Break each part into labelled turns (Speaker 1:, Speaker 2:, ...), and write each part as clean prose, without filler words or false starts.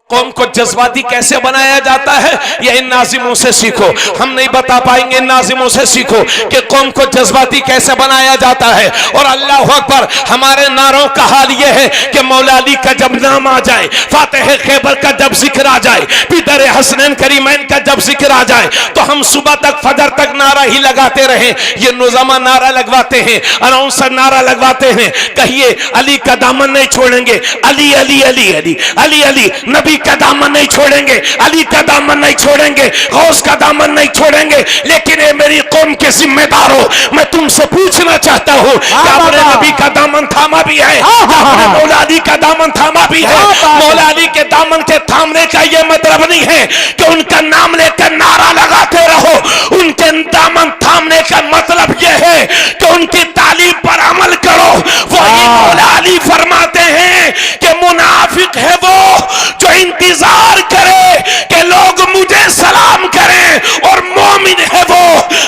Speaker 1: कौम को जज्बाती कैसे बनाया जाता है, ये इन नाजिमों से सीखो। हम नहीं बता पाएंगे, इन नाजिमों से सीखो कि कौम को जज्बाती कैसे बनाया जाता है। और अल्लाह अकबर, हमारे नारों का हाल ये है कि मौला अली का जब नाम आ जाए, फातिह खैबर का जब जिक्र आ जाए, पिदर हसनैन करीमैन का जब जिक्र आ जाए, तो हम सुबह तक फजर तक नारा ही लगाते रहें। ये नुज़मा नारा लगवाते हैं, अनाउंसर नारा लगवाते हैं, कहिए अली का दामन नहीं छोड़ेंगे, अली अली अली अली अली अली, नबी का दामन नहीं छोड़ेंगे, अली का दामन नहीं छोड़ेंगे, गौस का दामन नहीं छोड़ेंगे। लेकिन ये मेरी कौम के जिम्मेदारों, मैं तुमसे पूछना चाहता हूँ कि आपने नबी का दामन थामा भी है, आपने मौला अली का दामन थामा भी है। मौला अली के दामन के थामने का ये मतलब नहीं है कि उनका नाम लेकर नारा लगाते रहो। उनके दामन थामने का मतलब ये है कि उनकी तालीम पर अमल करो। वही मौला अली फरमाते हैं कि मुनाफिक है वो जो इंतजार करे कि लोग मुझे सलाम करें, और मोमिन है वो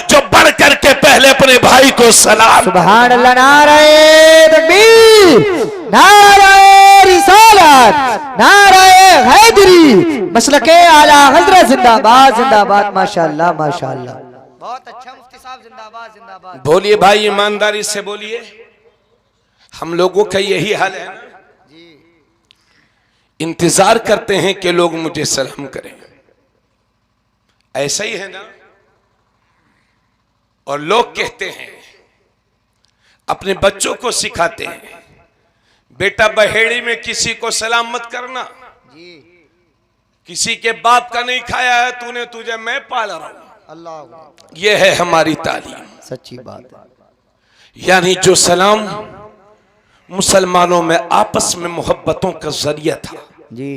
Speaker 1: जो बढ़ करके पहले अपने भाई को सलाम।
Speaker 2: सुभान अल्लाह, नारे तकबीर, नारे रिसालत, नारे हैदरी, मसलके आला हजरत जिंदाबाद जिंदाबाद। माशाअल्लाह माशाअल्लाह, बहुत अच्छा मुफ्ती साहब, जिंदाबाद जिंदाबाद।
Speaker 1: बोलिए भाई, ईमानदारी से बोलिए। हम लोगों का यही हाल है ना, इंतजार करते हैं कि लोग मुझे सलाम करें, ऐसा ही है ना। और लोग कहते हैं, अपने बच्चों को सिखाते हैं, बेटा बहेड़ी में किसी को सलाम मत करना, किसी के बाप का नहीं खाया है तूने, तुझे मैं पाल रहा हूं।
Speaker 2: अल्लाह,
Speaker 1: यह है हमारी तालीम,
Speaker 2: सच्ची बात है।
Speaker 1: यानी जो सलाम मुसलमानों में आपस में मोहब्बतों का जरिया था
Speaker 2: जी,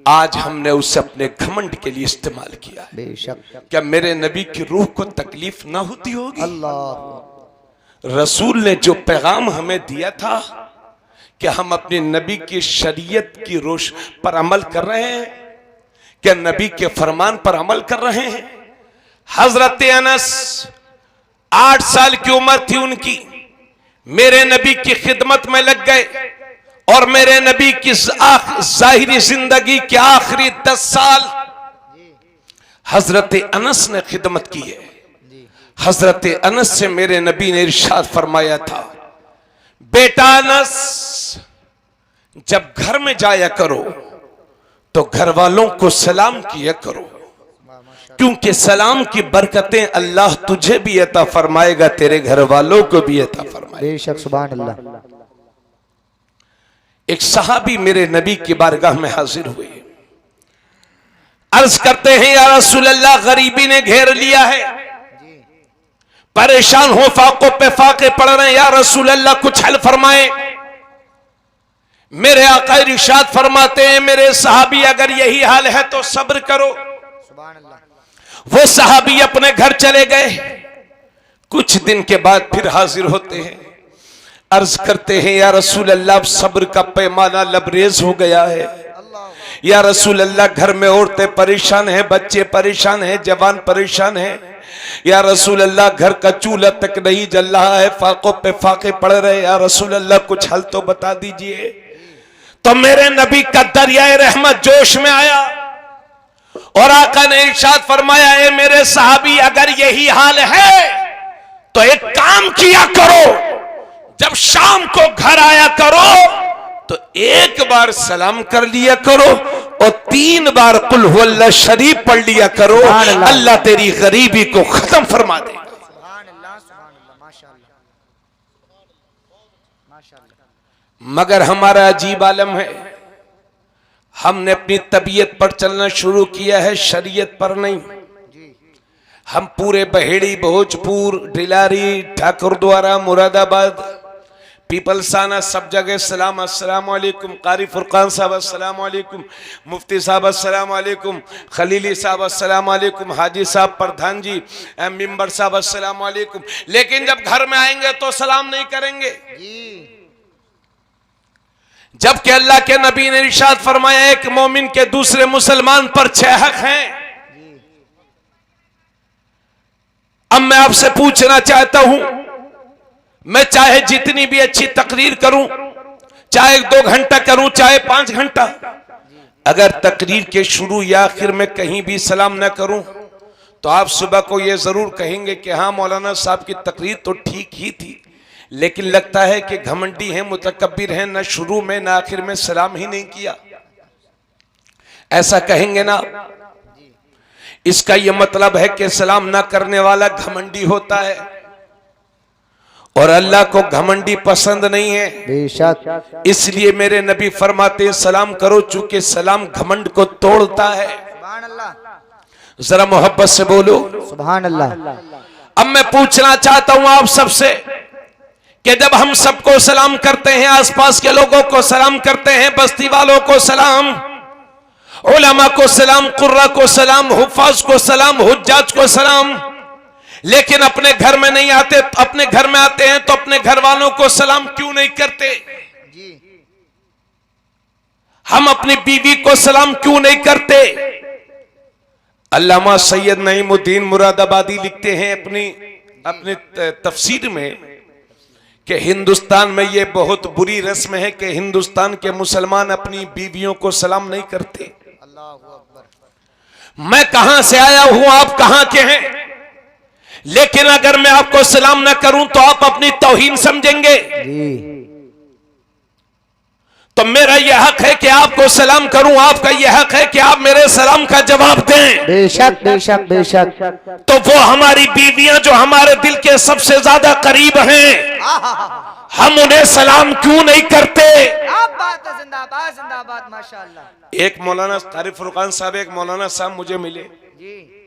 Speaker 1: आज हमने उसे अपने घमंड के लिए इस्तेमाल किया है।
Speaker 2: बेशक,
Speaker 1: क्या मेरे नबी की रूह को तकलीफ ना होती होगी?
Speaker 2: अल्लाह,
Speaker 1: रसूल ने जो पैगाम हमें दिया था कि हम अपने नबी की शरीयत की रोश पर अमल कर रहे हैं, क्या नबी के फरमान पर अमल कर रहे हैं? हजरत अनस 8 साल की उम्र थी उनकी, मेरे नबी की खिदमत में लग गए, और मेरे नबी की जाहिरी जिंदगी के आखिरी 10 साल हजरत अनस ने खिदमत की है। हजरत अनस से मेरे नबी ने इरशाद फरमाया था, बेटा अनस, जब घर में जाया करो तो घर वालों को सलाम किया करो, क्योंकि सलाम की बरकतें अल्लाह तुझे भी अता फरमाएगा, तेरे घर वालों को भी अता फरमाएगा।
Speaker 2: बेशक, सुभान अल्लाह।
Speaker 1: एक सहाबी मेरे नबी की बारगाह में हाजिर हुए, अर्ज करते हैं, या रसूल अल्लाह, गरीबी ने घेर लिया है, परेशान हो, फाकों पे फाके पड़ रहे हैं, या रसूल अल्लाह कुछ हल फरमाए। मेरे आका इरशाद फरमाते हैं, मेरे सहाबी अगर यही हाल है तो सब्र करो। वो सहाबी अपने घर चले गए, कुछ दिन के बाद फिर हाजिर होते हैं, अर्ज करते हैं, या रसूल अल्लाह, सब्र का पैमाना लबरेज हो गया है। या रसूल अल्लाह, घर में औरतें परेशान हैं, बच्चे परेशान हैं, जवान परेशान हैं। या रसूल अल्लाह, घर का चूल्हा तक नहीं जल रहा है, फाकों पे फाके पड़ रहे। या रसूल अल्लाह, कुछ हल तो बता दीजिए। तो मेरे नबी का दरियाए रहमत जोश में आया, और आका ने इरशाद फरमाया, ए मेरे सहाबी, अगर यही हाल है तो एक काम किया करो, जब शाम को घर आया करो तो एक बार सलाम कर लिया करो, और 3 बार कुल हुवल्लाह शरीफ पढ़ लिया करो, अल्लाह तेरी गरीबी को खत्म फरमा देगा। मगर हमारा अजीब आलम है, हमने अपनी तबीयत पर चलना शुरू किया है, शरीयत पर नहीं। हम पूरे बहेड़ी, भोजपुर, डिलारी, ठाकुरद्वारा, मुरादाबाद, पीपलसाना, सब जगह सलाम, अस्सलाम वालेकुम, कारी फुरकान साहब अस्सलाम वालेकुम, मुफ्ती साहब अस्सलाम वालेकुम, खलीली साहब अस्सलाम वालेकुम, हाजी साहब, प्रधान जी, मिंबर साहब अस्सलाम वालेकुम। लेकिन जब घर में आएंगे तो सलाम नहीं करेंगे, जबकि अल्लाह के नबी ने इरशाद फरमाया, एक मोमिन के दूसरे मुसलमान पर 6 हक हैं। अब मैं आपसे पूछना चाहता हूं, मैं चाहे जितनी भी अच्छी तकरीर करूं, चाहे 2 घंटा करूं, चाहे 5 घंटा, अगर तकरीर के शुरू या आखिर में कहीं भी सलाम न करूं तो आप सुबह को ये जरूर कहेंगे कि हाँ मौलाना साहब की तकरीर तो ठीक ही थी, लेकिन लगता है कि घमंडी हैं, मुतकब्बिर हैं, न शुरू में न आखिर में सलाम ही नहीं किया। ऐसा कहेंगे ना? इसका यह मतलब है कि सलाम ना करने वाला घमंडी होता है और अल्लाह को घमंडी पसंद नहीं है।
Speaker 2: बेशक।
Speaker 1: इसलिए मेरे नबी फरमाते सलाम करो, चूंकि सलाम घमंड को तोड़ता है।
Speaker 2: सुभान अल्लाह।
Speaker 1: जरा मोहब्बत से बोलो
Speaker 2: सुभान अल्लाह।
Speaker 1: अब मैं पूछना चाहता हूं आप सबसे कि जब हम सबको सलाम करते हैं, आसपास के लोगों को सलाम करते हैं, बस्ती वालों को सलाम, उलमा को सलाम, कुर्रा को सलाम, हुफ्फाज को सलाम, हुज्जाज को सलाम, लेकिन अपने घर में नहीं आते, अपने घर में आते हैं तो अपने घर वालों को सलाम क्यों नहीं करते? हम अपनी बीवी को सलाम क्यों नहीं करते? अल्लामा सैयद नईमुद्दीन मुरादाबादी लिखते हैं अपनी तफसीर में कि हिंदुस्तान में यह बहुत बुरी रस्म है कि हिंदुस्तान के मुसलमान अपनी बीवियों को सलाम नहीं करते। मैं कहां से आया हूं, आप कहां के हैं, लेकिन अगर मैं आपको सलाम न करूं तो आप अपनी तौहीन समझेंगे। तो मेरा यह हक है कि आपको सलाम करूं, आपका यह हक है कि आप मेरे सलाम का जवाब दें।
Speaker 2: बेशक बेशक बेशक।
Speaker 1: तो वो हमारी बीवियां जो हमारे दिल के सबसे ज्यादा करीब हैं, हम उन्हें सलाम क्यों नहीं करते?
Speaker 2: बात है, जिंदाबाद जिंदाबाद माशाअल्लाह।
Speaker 1: एक मौलाना तारिफ फुरकान साहब, एक मौलाना साहब मुझे मिले,
Speaker 2: जी।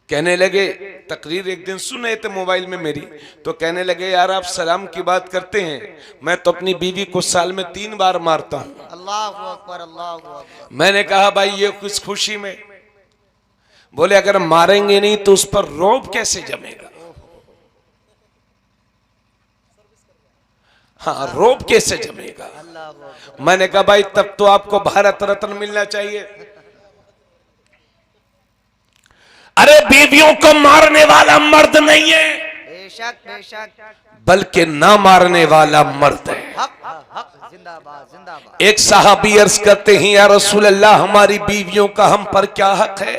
Speaker 1: कहने लगे, तकरीर एक दिन सुन रहे थे मोबाइल में मेरी, तो कहने लगे यार आप सलाम की बात करते हैं, मैं तो अपनी बीवी को साल में 3 बार मारता हूं।
Speaker 2: अल्लाहु अकबर अल्लाहु अकबर।
Speaker 1: मैंने कहा भाई ये कुछ खुशी में, बोले अगर मारेंगे नहीं तो उस पर रौब कैसे जमेगा? हाँ, रौब कैसे जमेगा? मैंने कहा भाई तब तो आपको भारत रत्न मिलना चाहिए। अरे बीवियों को मारने वाला मर्द नहीं है,
Speaker 2: बेशक बेशक,
Speaker 1: बल्कि ना मारने वाला मर्द है।
Speaker 2: हक हक, जिंदाबाद जिंदाबाद।
Speaker 1: एक सहाबी अर्ज करते हैं या रसूल अल्लाह हमारी बीवियों का हम पर क्या हक है?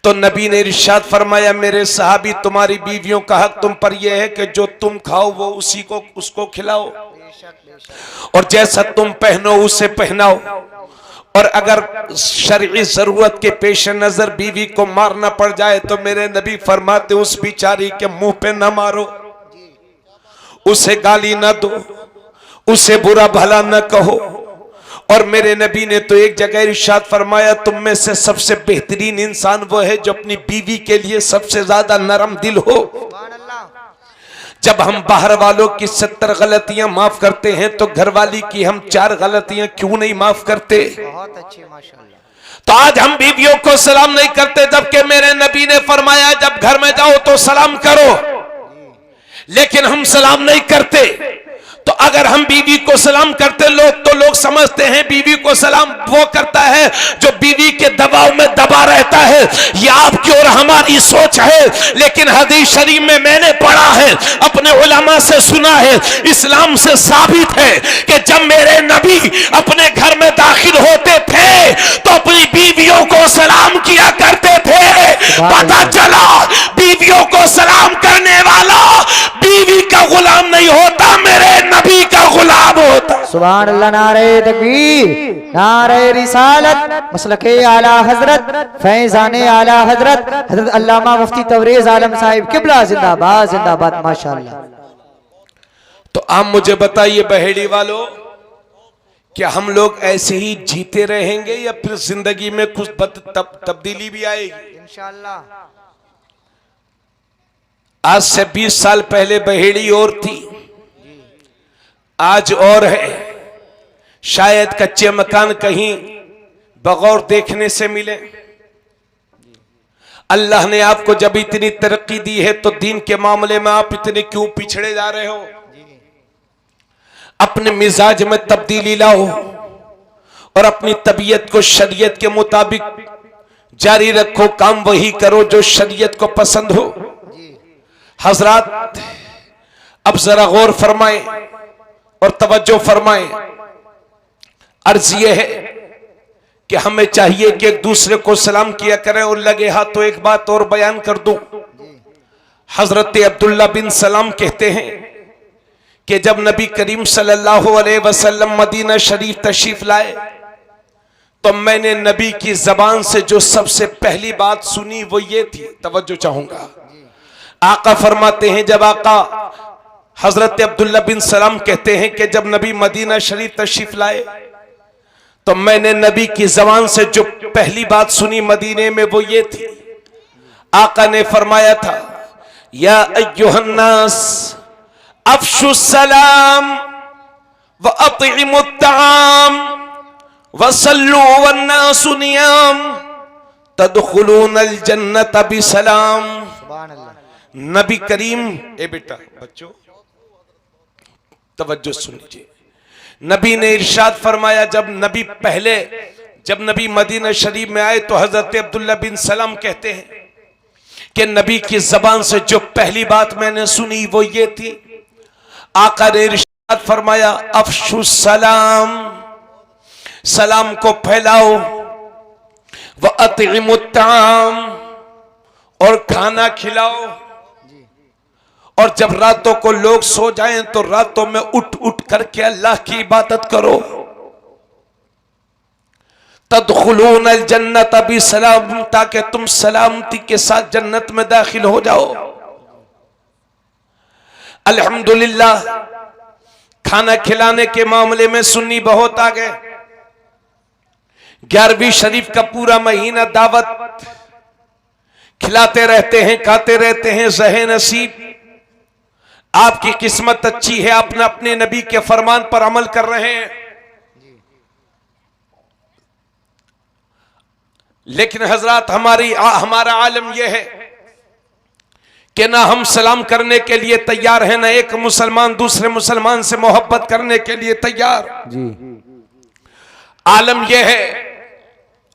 Speaker 1: तो नबी ने इरशाद फरमाया मेरे सहाबी तुम्हारी बीवियों का हक तुम पर यह है कि जो तुम खाओ वो उसी को उसको खिलाओ, और जैसा तुम पहनो उसे पहनाओ, और अगर शरई जरूरत के पेश नजर बीवी को मारना पड़ जाए तो मेरे नबी फरमाते उस बिचारी के मुंह पे न मारो, उसे गाली न दो, उसे बुरा भला न कहो। और मेरे नबी ने तो एक जगह इरशाद फरमाया तुम में से सबसे बेहतरीन इंसान वो है जो अपनी बीवी के लिए सबसे ज्यादा नरम दिल हो। जब हम बाहर वालों की 70 गलतियां माफ करते हैं तो घरवाली की हम 4 गलतियां क्यों नहीं माफ करते?
Speaker 2: बहुत अच्छे माशाअल्लाह।
Speaker 1: तो आज हम बीवियों को सलाम नहीं करते, जबकि मेरे नबी ने फरमाया जब घर में जाओ तो सलाम करो, लेकिन हम सलाम नहीं करते। तो अगर हम बीवी को सलाम करते तो लोग समझते हैं बीवी को सलाम वो करता है जो बीवी के दबाव में दबा रहता है। यह आपकी और हमारी सोच है, लेकिन हदीस शरीफ में मैंने पढ़ा है, अपने उलमा से सुना है, इस्लाम से साबित है कि जब मेरे नबी अपने घर में दाखिल होते थे तो अपनी बीवियों को सलाम किया करते थे। पता चला बीवियों को सलाम करने वाला बीवी का गुलाम नहीं होता, मेरे नबी का गुलाम होता।
Speaker 2: सुभान अल्लाह। नारे तकबीर, नारे रिसालत, मसलके आला हजरत, फैजाने आला हजरत हजरत अल्लामा मुफ्ती तबरेज आलम साहिब किबला जिंदाबाद जिंदाबाद माशाअल्लाह।
Speaker 1: तो आप मुझे बताइए बहेड़ी वालों, क्या हम लोग ऐसे ही जीते रहेंगे या फिर जिंदगी में कुछ तब्दीली भी आएगी?
Speaker 2: इंशाअल्लाह।
Speaker 1: आज से 20 साल पहले बहेड़ी और थी, आज और है। शायद कच्चे मकान कहीं बगौर देखने से मिले। अल्लाह ने आपको जब इतनी तरक्की दी है तो दीन के मामले में आप इतने क्यों पिछड़े जा रहे हो? अपने मिजाज में तब्दीली लाओ और अपनी तबीयत को शरीयत के मुताबिक जारी रखो, काम वही करो जो शरीयत को पसंद हो। हजरात अब जरा गौर फरमाएं और तवज्जो फरमाएं। अर्ज यह है कि हमें चाहिए कि एक दूसरे को सलाम किया करें। और लगे हाथ तो एक बात और बयान कर दूं। हजरत अब्दुल्ला बिन सलाम कहते हैं कि जब नबी करीम सल्लल्लाहु अलैहि वसल्लम मदीना शरीफ तशरीफ लाए तो मैंने नबी की जबान से जो सबसे पहली बात सुनी वो ये थी, तवज्जो चाहूंगा। आका फरमाते हैं, जब आका हजरत अब्दुल्ला बिन सलाम कहते हैं कि जब नबी मदीना शरीफ तशरीफ लाए तो मैंने नबी की जबान से जो पहली बात सुनी मदीने में वो ये थी, आका ने फरमाया था, या अय्युहन्नास अफशुस सलाम व अतइमुत ताम व सल्लू वन्नासु नियाम तदखुलूनल जन्नत बिसलाम।
Speaker 2: सुभान अल्लाह।
Speaker 1: नबी करीम, ए बेटा बच्चों तवज्जो सुन लीजिए, नबी ने इरशाद फरमाया, जब नबी मदीना शरीफ में आए तो हजरत अब्दुल्ला बिन सलाम कहते हैं कि नबी की जबान से जो पहली बात मैंने सुनी वो ये थी, आका ने इरशाद फरमाया, अफशुस सलाम, सलाम को फैलाओ, व अतइमुत ताम, और खाना खिलाओ, और जब रातों को लोग सो जाएं तो रातों में उठ उठ करके अल्लाह की इबादत करो। तदखुलूनल जन्नत बिसलाम, ताकि तुम सलामती के साथ जन्नत में दाखिल हो जाओ। अल्हम्दुलिल्लाह, खाना खिलाने के मामले में सुन्नी बहुत आ गए। 11वीं शरीफ का पूरा महीना दावत खिलाते रहते हैं, खाते रहते हैं। ज़हे नसीब, आपकी किस्मत अच्छी है, आप अपने नबी के फरमान पर अमल कर रहे हैं। लेकिन हजरात, हमारा आलम यह है कि ना हम सलाम करने के लिए तैयार हैं, ना एक मुसलमान दूसरे मुसलमान से मोहब्बत करने के लिए तैयार जी। आलम यह है,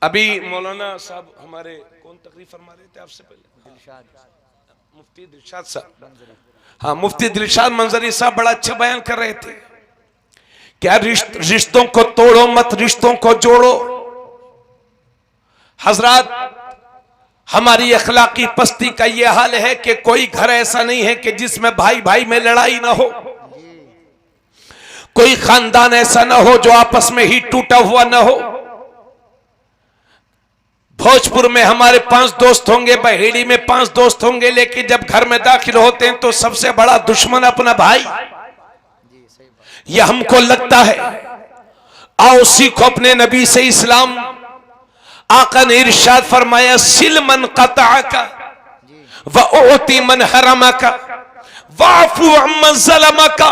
Speaker 1: अभी मौलाना साहब हमारे कौन तकरीर फरमा रहे थे आपसे पहले, मुफ्ती दिलशाद साहब, हाँ मुफ्ती दिलशाद मंजरी साहब बड़ा अच्छा बयान कर रहे थे। क्या रिश्तों को तोड़ो मत, रिश्तों को जोड़ो। हजरात, हमारी अखलाकी पस्ती का यह हाल है कि कोई घर ऐसा नहीं है कि जिसमें भाई भाई में लड़ाई ना हो, कोई खानदान ऐसा ना हो जो आपस में ही टूटा हुआ ना हो। भोजपुर में हमारे 5 दोस्त होंगे, बहेड़ी में 5 दोस्त होंगे, लेकिन जब घर में दाखिल होते हैं तो सबसे बड़ा दुश्मन अपना भाई। यह हमको लगता है। आओ सीखो अपने नबी से इस्लाम। आका ने इरशाद फरमाया, सिल मन क़तअका व उती मन हरमका वाफु अम्मन ज़लमका।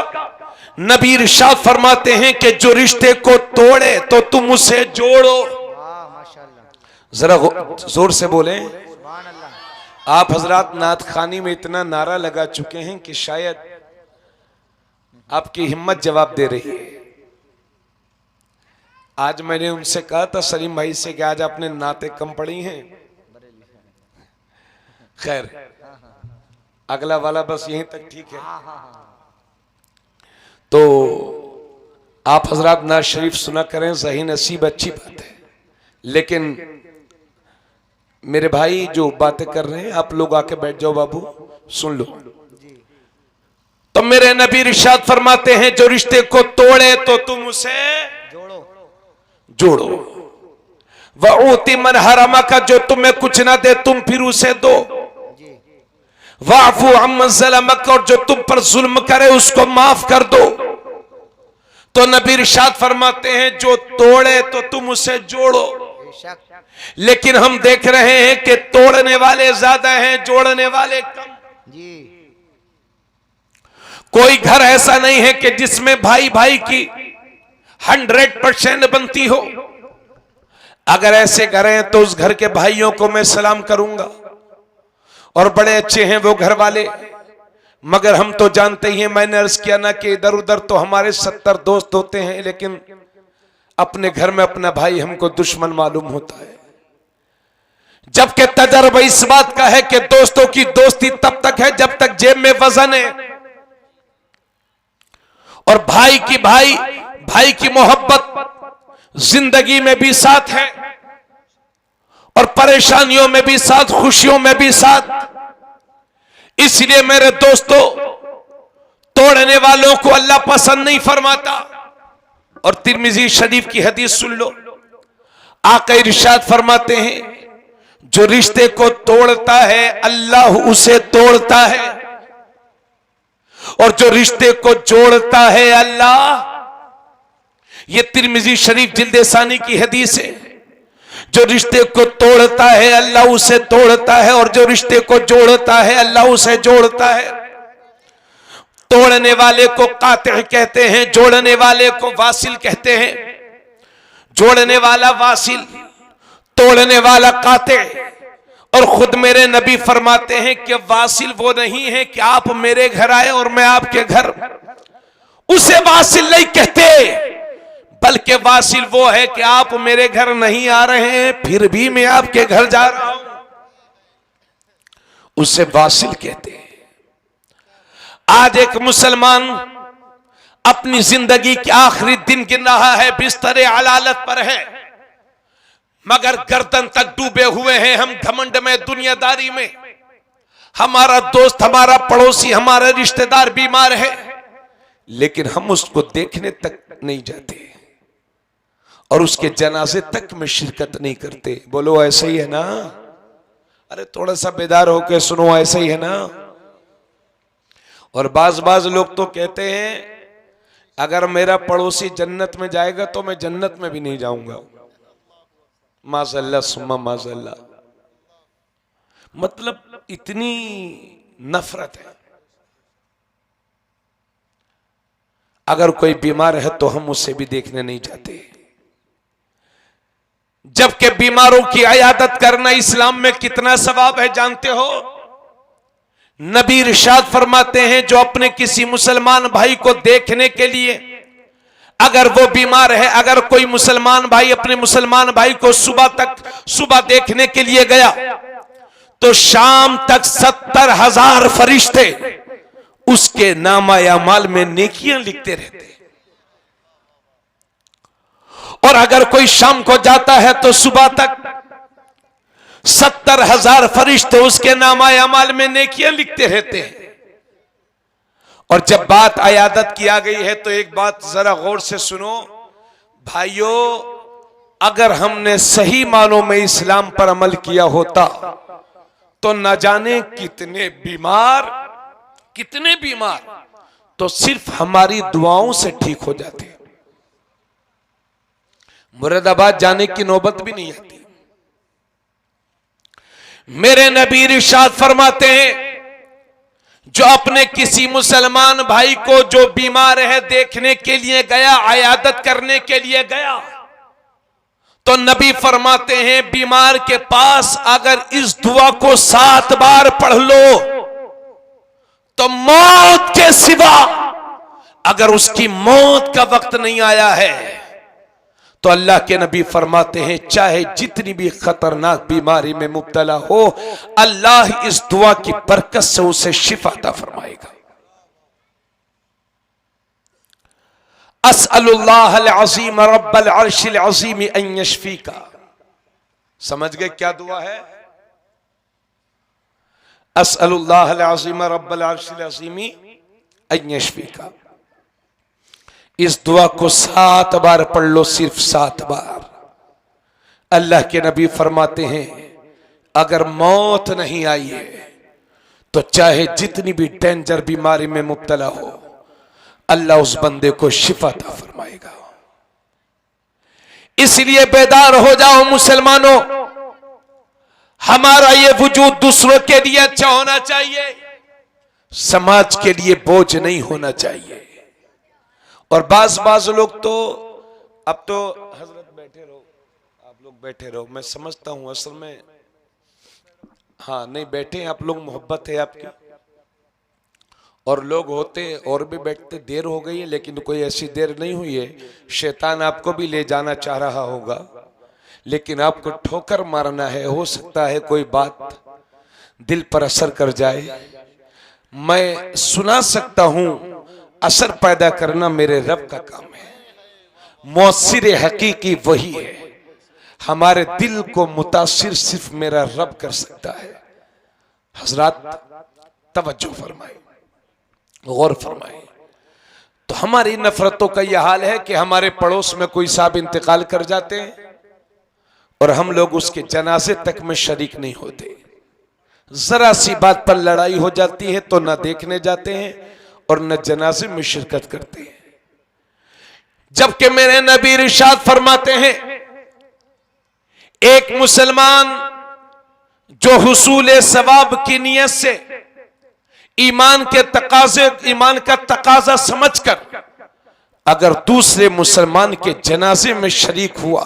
Speaker 1: नबी इरशाद फरमाते हैं कि जो रिश्ते को तोड़े तो तुम उसे जोड़ो। जरा जोर से बोलें। आप हजरात नात खानी में इतना नारा लगा चुके हैं कि शायद आपकी हिम्मत जवाब दे रही है। आज मैंने उनसे कहा था सलीम भाई से कि आज आपने नाते कम पढ़ी हैं। खैर, अगला वाला बस यहीं तक ठीक है। तो आप हजरात नात शरीफ सुना करें, सही नसीब अच्छी बात है, लेकिन मेरे भाई जो बातें कर रहे हैं आप लोग आके बैठ जाओ, बाबू सुन लो। तो मेरे नबी इरशाद फरमाते हैं, जो रिश्ते को तोड़े तो तुम उसे जोड़ो। वऊती मन हरमा का, जो तुम्हें कुछ ना दे तुम फिर उसे दो। वाफु अम्मन ज़लमक, और जो तुम पर जुल्म करे उसको माफ कर दो। तो नबी इरशाद फरमाते हैं, जो तोड़े तो तुम उसे जोड़ो। लेकिन हम देख रहे हैं कि तोड़ने वाले ज्यादा हैं, जोड़ने वाले कम जी। कोई घर ऐसा नहीं है कि जिसमें भाई भाई की 100% बनती हो। अगर ऐसे घर हैं तो उस घर के भाइयों को मैं सलाम करूंगा, और बड़े अच्छे हैं वो घर वाले, मगर हम तो जानते ही हैं, मैंने अर्ज किया ना कि इधर उधर तो हमारे 70 दोस्त होते हैं, लेकिन अपने घर में अपना भाई हमको दुश्मन मालूम होता है। जबकि तजर्बा इस बात का है कि दोस्तों की दोस्ती तब तक है जब तक जेब में वजन है, और भाई की मोहब्बत जिंदगी में भी साथ है। और परेशानियों में भी साथ, खुशियों में भी साथ। इसलिए मेरे दोस्तों, तोड़ने वालों को अल्लाह पसंद नहीं फरमाता। और तिरमिजी शरीफ की हदीस सुन लो, आका इरशाद फरमाते हैं, जो रिश्ते को तोड़ता है अल्लाह उसे तोड़ता है, और जो रिश्ते को जोड़ता है अल्लाह। ये तिरमिजी शरीफ जिल्द सानी की हदीस है। जो रिश्ते को तोड़ता है अल्लाह उसे तोड़ता है, और जो रिश्ते को जोड़ता है अल्लाह उसे जोड़ता है। तोड़ने वाले को कातिह कहते हैं, जोड़ने वाले को वासिल कहते हैं। जोड़ने वाला वासिल, तोड़ने वाला कातिह। और खुद मेरे नबी फरमाते हैं कि वासिल वो नहीं है कि आप मेरे घर आए और मैं आपके घर, उसे वासिल नहीं कहते, बल्कि वासिल वो है कि आप मेरे घर नहीं आ रहे हैं फिर भी मैं आपके घर जा रहा हूं, उसे वासिल कहते हैं। आज एक मुसलमान अपनी जिंदगी के आखिरी दिन गिन रहा है, बिस्तर अलालत पर है, मगर गर्दन तक डूबे हुए हैं हम घमंड में, दुनियादारी में। हमारा दोस्त, हमारा पड़ोसी, हमारा रिश्तेदार बीमार है, लेकिन हम उसको देखने तक नहीं जाते और उसके जनाजे तक में शिरकत नहीं करते। बोलो ऐसा ही है ना? अरे थोड़ा सा बेदार होकर सुनो, ऐसा ही है ना? और बाज लोग तो कहते हैं अगर मेरा पड़ोसी जन्नत में जाएगा तो मैं जन्नत में भी नहीं जाऊंगा। माज़अल्लाह सुम्मा माज़अल्लाह। मतलब इतनी नफरत है। अगर कोई बीमार है तो हम उसे भी देखने नहीं जाते, जबकि बीमारों की इयादत करना इस्लाम में कितना सवाब है जानते हो? नबी इरशाद फरमाते हैं, जो अपने किसी मुसलमान भाई को देखने के लिए, अगर वो बीमार है, अगर कोई मुसलमान भाई अपने मुसलमान भाई को सुबह देखने के लिए गया, तो शाम तक 70,000 फरिश्ते उसके नामा-ए-अमाल में नेकियां लिखते रहते। और अगर कोई शाम को जाता है तो सुबह तक 70,000 फरिश्ते उसके नामा-ए-अमाल में नेकियां लिखते रहते हैं। और जब बात इयादत की आ गई है तो एक बात जरा गौर से सुनो भाइयों, अगर हमने सही मानों में इस्लाम पर अमल किया होता तो न जाने कितने बीमार तो सिर्फ हमारी दुआओं से ठीक हो जाते, मुरादाबाद जाने की नौबत भी नहीं आती। मेरे नबी इरशाद फरमाते हैं, जो अपने किसी मुसलमान भाई को जो बीमार है देखने के लिए गया, इयादत करने के लिए गया, तो नबी फरमाते हैं बीमार के पास अगर इस दुआ को 7 बार पढ़ लो तो मौत के सिवा, अगर उसकी मौत का वक्त नहीं आया है, तो अल्लाह के नबी फरमाते हैं चाहे जितनी भी खतरनाक बीमारी में मुब्तला हो, अल्लाह इस दुआ की बरकत से उसे शिफा अता फरमाएगा। अस्अलुल्लाह अल-अज़ीम रब्बल अर्शिल अज़ीम अन यशफीका। समझ गए क्या दुआ है? अस्अलुल्लाह अल-अज़ीम रब्बल अर्शिल अज़ीम अन यशफीका। इस दुआ को 7 बार पढ़ लो, सिर्फ 7 बार। अल्लाह के नबी फरमाते हैं अगर मौत नहीं आई है तो चाहे जितनी भी डेंजर बीमारी में मुब्तला हो, अल्लाह उस बंदे को शिफा अता फरमाएगा। इसलिए बेदार हो जाओ मुसलमानों, हमारा ये वजूद दूसरों के लिए अच्छा होना चाहिए, समाज के लिए बोझ नहीं होना चाहिए। और बाज लोग तो अब तो हजरत बैठे रहो, आप लोग बैठे रहो, मैं समझता हूं असल में हाँ नहीं बैठे हैं आप लोग, मोहब्बत है आपकी, और लोग होते और भी बैठते। देर हो गई है लेकिन कोई ऐसी देर नहीं हुई है, शैतान आपको भी ले जाना चाह रहा होगा, लेकिन आपको ठोकर मारना है। हो सकता है कोई बात दिल पर असर कर जाए, मैं सुना सकता हूं, असर पैदा करना मेरे रब का काम है। मौसिर हकीकी वही है, हमारे दिल को मुतासिर सिर्फ मेरा रब कर सकता है। हजरात तवज्जो फरमाए, गौर फरमाए। तो हमारी नफरतों का यह हाल है कि हमारे पड़ोस में कोई साहब इंतकाल कर जाते हैं और हम लोग उसके जनाजे तक में शरीक नहीं होते। जरा सी बात पर लड़ाई हो जाती है तो न देखने जाते हैं और न जनाजे में शिरकत करते हैं। जबकि मेरे नबी इरशाद फरमाते हैं, एक मुसलमान जो हुसूल सवाब की नियत से ईमान का तकाजा समझकर अगर दूसरे मुसलमान के जनाजे में शरीक हुआ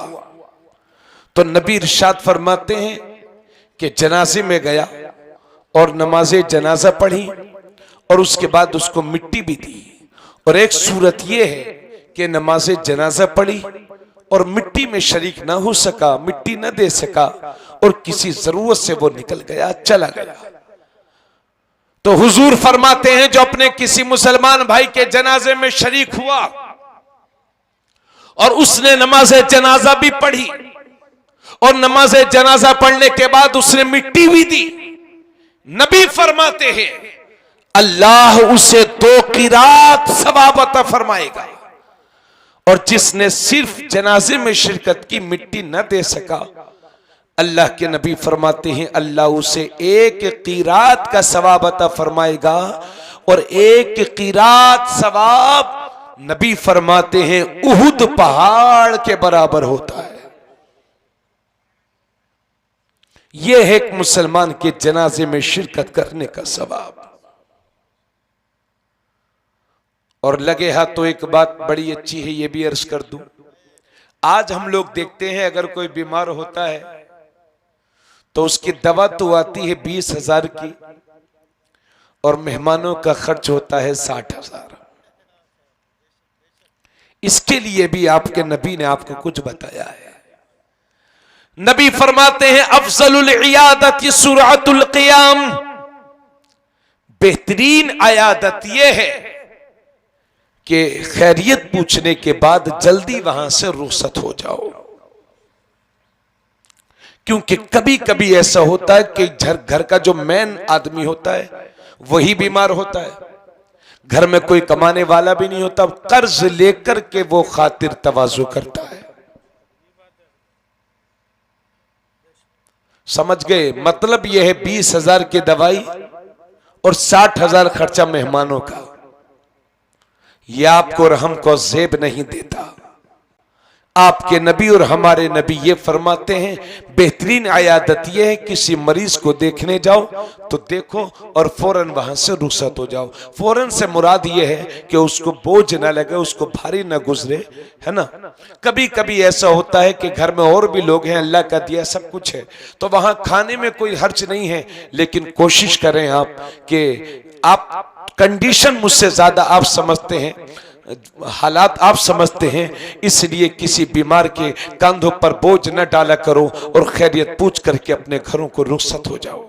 Speaker 1: तो नबी इरशाद फरमाते हैं कि जनाजे में गया और नमाज़े जनाजा पढ़ी और उसके बाद उसको मिट्टी भी दी। और एक सूरत यह है कि नमाज़े जनाजा पढ़ी और मिट्टी में शरीक ना हो सका, मिट्टी ना दे सका और किसी जरूरत से वो निकल गया, चला गया। तो हुजूर फरमाते हैं, जो अपने किसी मुसलमान भाई के जनाजे में शरीक हुआ और उसने नमाज़े जनाजा भी पढ़ी और नमाज़े जनाजा पढ़ने के बाद उसने मिट्टी भी दी, नबी फरमाते हैं अल्लाह उसे 2 क़िरात सवाब अता फरमाएगा। और जिसने सिर्फ जनाजे में शिरकत की, मिट्टी न दे सका, अल्लाह के नबी फरमाते हैं अल्लाह उसे 1 क़िरात का सवाब अता फरमाएगा। और 1 क़िरात सवाब नबी फरमाते हैं उहुद पहाड़ के बराबर होता है। यह है एक मुसलमान के जनाजे में शिरकत करने का सवाब। और लगे हाथ तो एक बात बड़ी अच्छी है, यह भी अर्ज कर दूं। आज हम लोग देखते हैं अगर कोई बीमार होता है तो उसकी दवा तो आती है 20,000 की और मेहमानों का खर्च होता है 60,000। इसके लिए भी आपके नबी ने आपको कुछ बताया है। नबी फरमाते हैं अफजलुल इयादत सुरअतुल क़ियाम, बेहतरीन इयादत यह है कि खैरियत पूछने के बाद जल्दी वहां से रुखसत हो जाओ। क्योंकि कभी कभी ऐसा होता है कि घर का जो मेन आदमी होता है वही बीमार होता है, घर में कोई कमाने वाला भी नहीं होता, कर्ज लेकर के वो खातिर तवाज़ु करता है। समझ गए? मतलब यह है 20,000 की दवाई और 60,000 खर्चा मेहमानों का। यह आपको और हमको ज़ेब नहीं देता। आपके नबी और हमारे नबी ये फरमाते हैं बेहतरीन इयादत यह है किसी मरीज को देखने जाओ तो देखो और फौरन वहां से रुखसत हो जाओ। फौरन से मुराद यह है कि उसको बोझ ना लगे, उसको भारी ना गुजरे, है ना। कभी कभी ऐसा होता है कि घर में और भी लोग हैं, अल्लाह का दिया सब कुछ है, तो वहां खाने में कोई हर्ज नहीं है, लेकिन कोशिश करें आप कि आप कंडीशन मुझसे ज्यादा आप समझते हैं, हालात आप समझते हैं, इसलिए किसी बीमार के कंधों पर बोझ न डाला करो और खैरियत पूछ करके अपने घरों को रुखसत हो जाओ।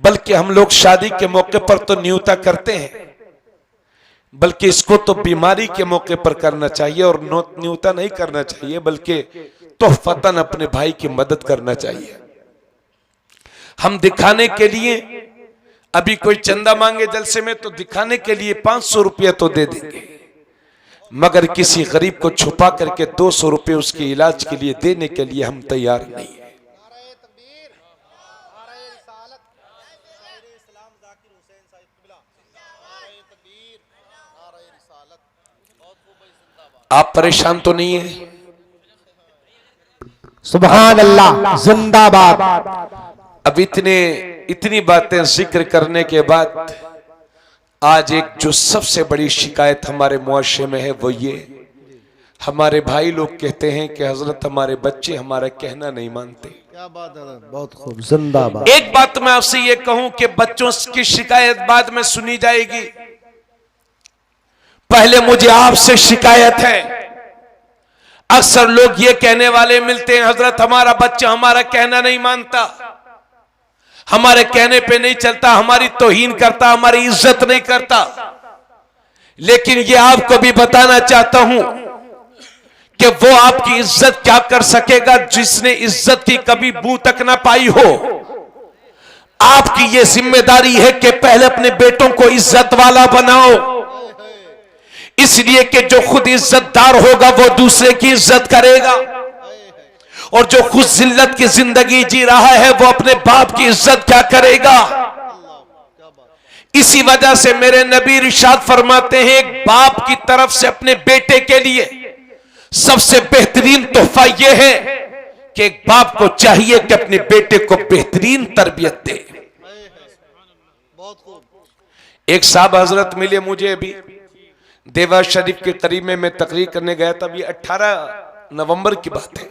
Speaker 1: बल्कि हम लोग शादी के मौके पर तो न्योता करते हैं, बल्कि इसको तो बीमारी के मौके पर करना चाहिए और न्योता नहीं करना चाहिए, बल्कि तोहफतन अपने भाई की मदद करना चाहिए। हम दिखाने के लिए अभी कोई चंदा मांगे जलसे में तो दिखाने के लिए 500 रुपया तो दे देंगे, मगर किसी गरीब को छुपा करके 200 रुपये उसके इलाज के लिए देने के लिए हम तैयार नहीं है। आप परेशान तो नहीं है?
Speaker 2: सुभान अल्लाह, जिंदाबाद।
Speaker 1: अब इतनी बातें जिक्र करने के बाद आज एक जो सबसे बड़ी शिकायत हमारे मुआशरे में है वो ये, हमारे भाई लोग कहते हैं कि हजरत हमारे बच्चे हमारा कहना नहीं मानते।
Speaker 2: क्या बात है, बहुत खूब, जिंदाबाद।
Speaker 1: एक बात मैं आपसे ये कहूं कि बच्चों की शिकायत बाद में सुनी जाएगी, पहले मुझे आपसे शिकायत है। अक्सर लोग ये कहने वाले मिलते हैं हजरत हमारा बच्चा हमारा कहना नहीं मानता, हमारे कहने पे नहीं चलता, हमारी तौहीन करता, हमारी इज्जत नहीं करता। लेकिन ये आपको भी बताना चाहता हूं कि वो आपकी इज्जत क्या कर सकेगा जिसने इज्जत की कभी बू तक ना पाई हो। आपकी ये जिम्मेदारी है कि पहले अपने बेटों को इज्जत वाला बनाओ, इसलिए कि जो खुद इज्जतदार होगा वो दूसरे की इज्जत करेगा, और जो खुद जिल्लत की जिंदगी जी रहा है वो अपने बाप की इज्जत क्या करेगा। इसी वजह से मेरे नबी इरशाद फरमाते हैं, एक बाप की तरफ से अपने बेटे के लिए सबसे बेहतरीन तोहफा यह है कि एक बाप को चाहिए कि अपने बेटे को बेहतरीन तरबियत दे। एक साहब हजरत मिले मुझे अभी देवा शरीफ के करीब में, मैं तकरीर करने गया था, अभी 18 नवंबर की बात है।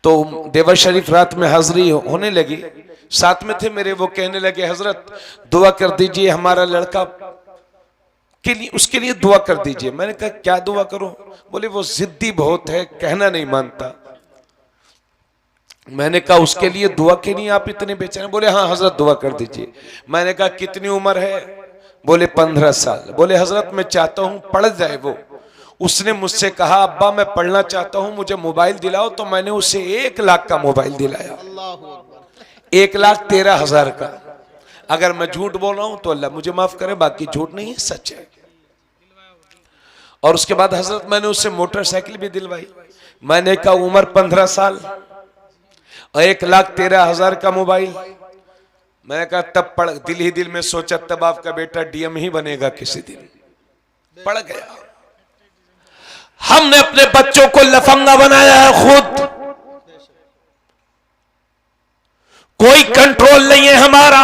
Speaker 1: तो देवा शरीफ रात में हाजिरी होने लगी, साथ में थे मेरे, वो कहने लगे हजरत दुआ कर दीजिए हमारा लड़का के लिए, उसके लिए दुआ कर दीजिए। मैंने कहा क्या दुआ करूं? बोले वो जिद्दी बहुत है, कहना नहीं मानता। मैंने कहा उसके लिए दुआ के लिए आप इतने बेचैन? बोले हाँ हजरत दुआ कर दीजिए। मैंने कहा कितनी उम्र है? बोले 15 साल। बोले हजरत मैं चाहता हूं पढ़ जाए वो। उसने मुझसे कहा अब्बा मैं पढ़ना चाहता हूं, मुझे मोबाइल दिलाओ। तो मैंने उसे 1 लाख का मोबाइल दिलाया, 1,13,000 का। अगर मैं झूठ बोल रहा हूं तो अल्लाह मुझे माफ करे, बाकी झूठ नहीं है, सच है। और उसके बाद हजरत मैंने उससे मोटरसाइकिल भी दिलवाई। मैंने कहा उम्र 15 साल और 1,13,000 का मोबाइल। मैंने कहा तब पढ़, दिल ही दिल में सोचा तब आपका बेटा डीएम ही बनेगा किसी दिन। पढ़ गया। हमने अपने बच्चों को लफंगा बनाया है खुद, कोई कंट्रोल नहीं है हमारा।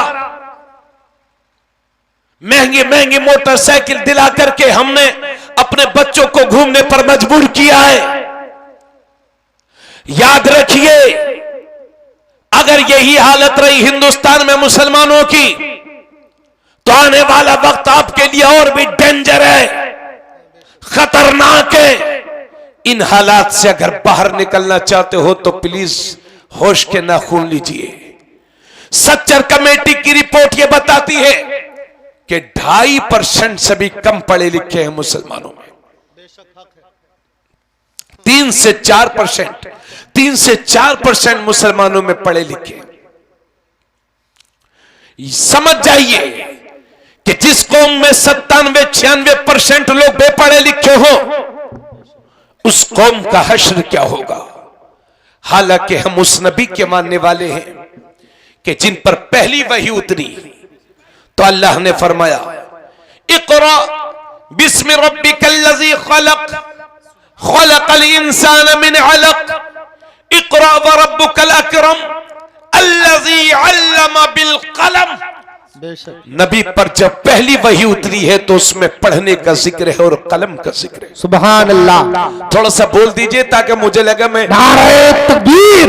Speaker 1: महंगी महंगी मोटरसाइकिल दिला करके हमने अपने बच्चों को घूमने पर मजबूर किया है। याद रखिए अगर यही हालत रही हिंदुस्तान में मुसलमानों की तो आने वाला वक्त आपके लिए और भी डेंजर है, खतरनाक है। इन हालात से अगर बाहर निकलना चाहते हो तो प्लीज होश के नाखून लीजिए। सच्चर कमेटी की रिपोर्ट यह बताती है कि 2.5% से भी कम पढ़े लिखे हैं मुसलमानों में। 3 से 4% मुसलमानों में पढ़े लिखे। समझ जाइए कि जिस कौम में 97-96% लोग बेपढ़े लिखे हो उस कौम का हश्र क्या होगा। हालांकि हम उस नबी के मानने वाले हैं कि जिन पर पहली वही उतरी तो अल्लाह ने फरमाया इक़रा बिस्मि रब्बिकल्लज़ी खलक़ खलक़ल इंसान मिन अलक़ इक़रा व रब्बुकल अकरम अल्लज़ी अल्लम बिल कलम। नबी पर जब पहली वही उतरी है तो उसमें पढ़ने का जिक्र है और कलम का जिक्र है।
Speaker 2: सुभान अल्लाह।
Speaker 1: थोड़ा सा बोल दीजिए ताकि मुझे लगे मैं
Speaker 2: नारे तकबीर,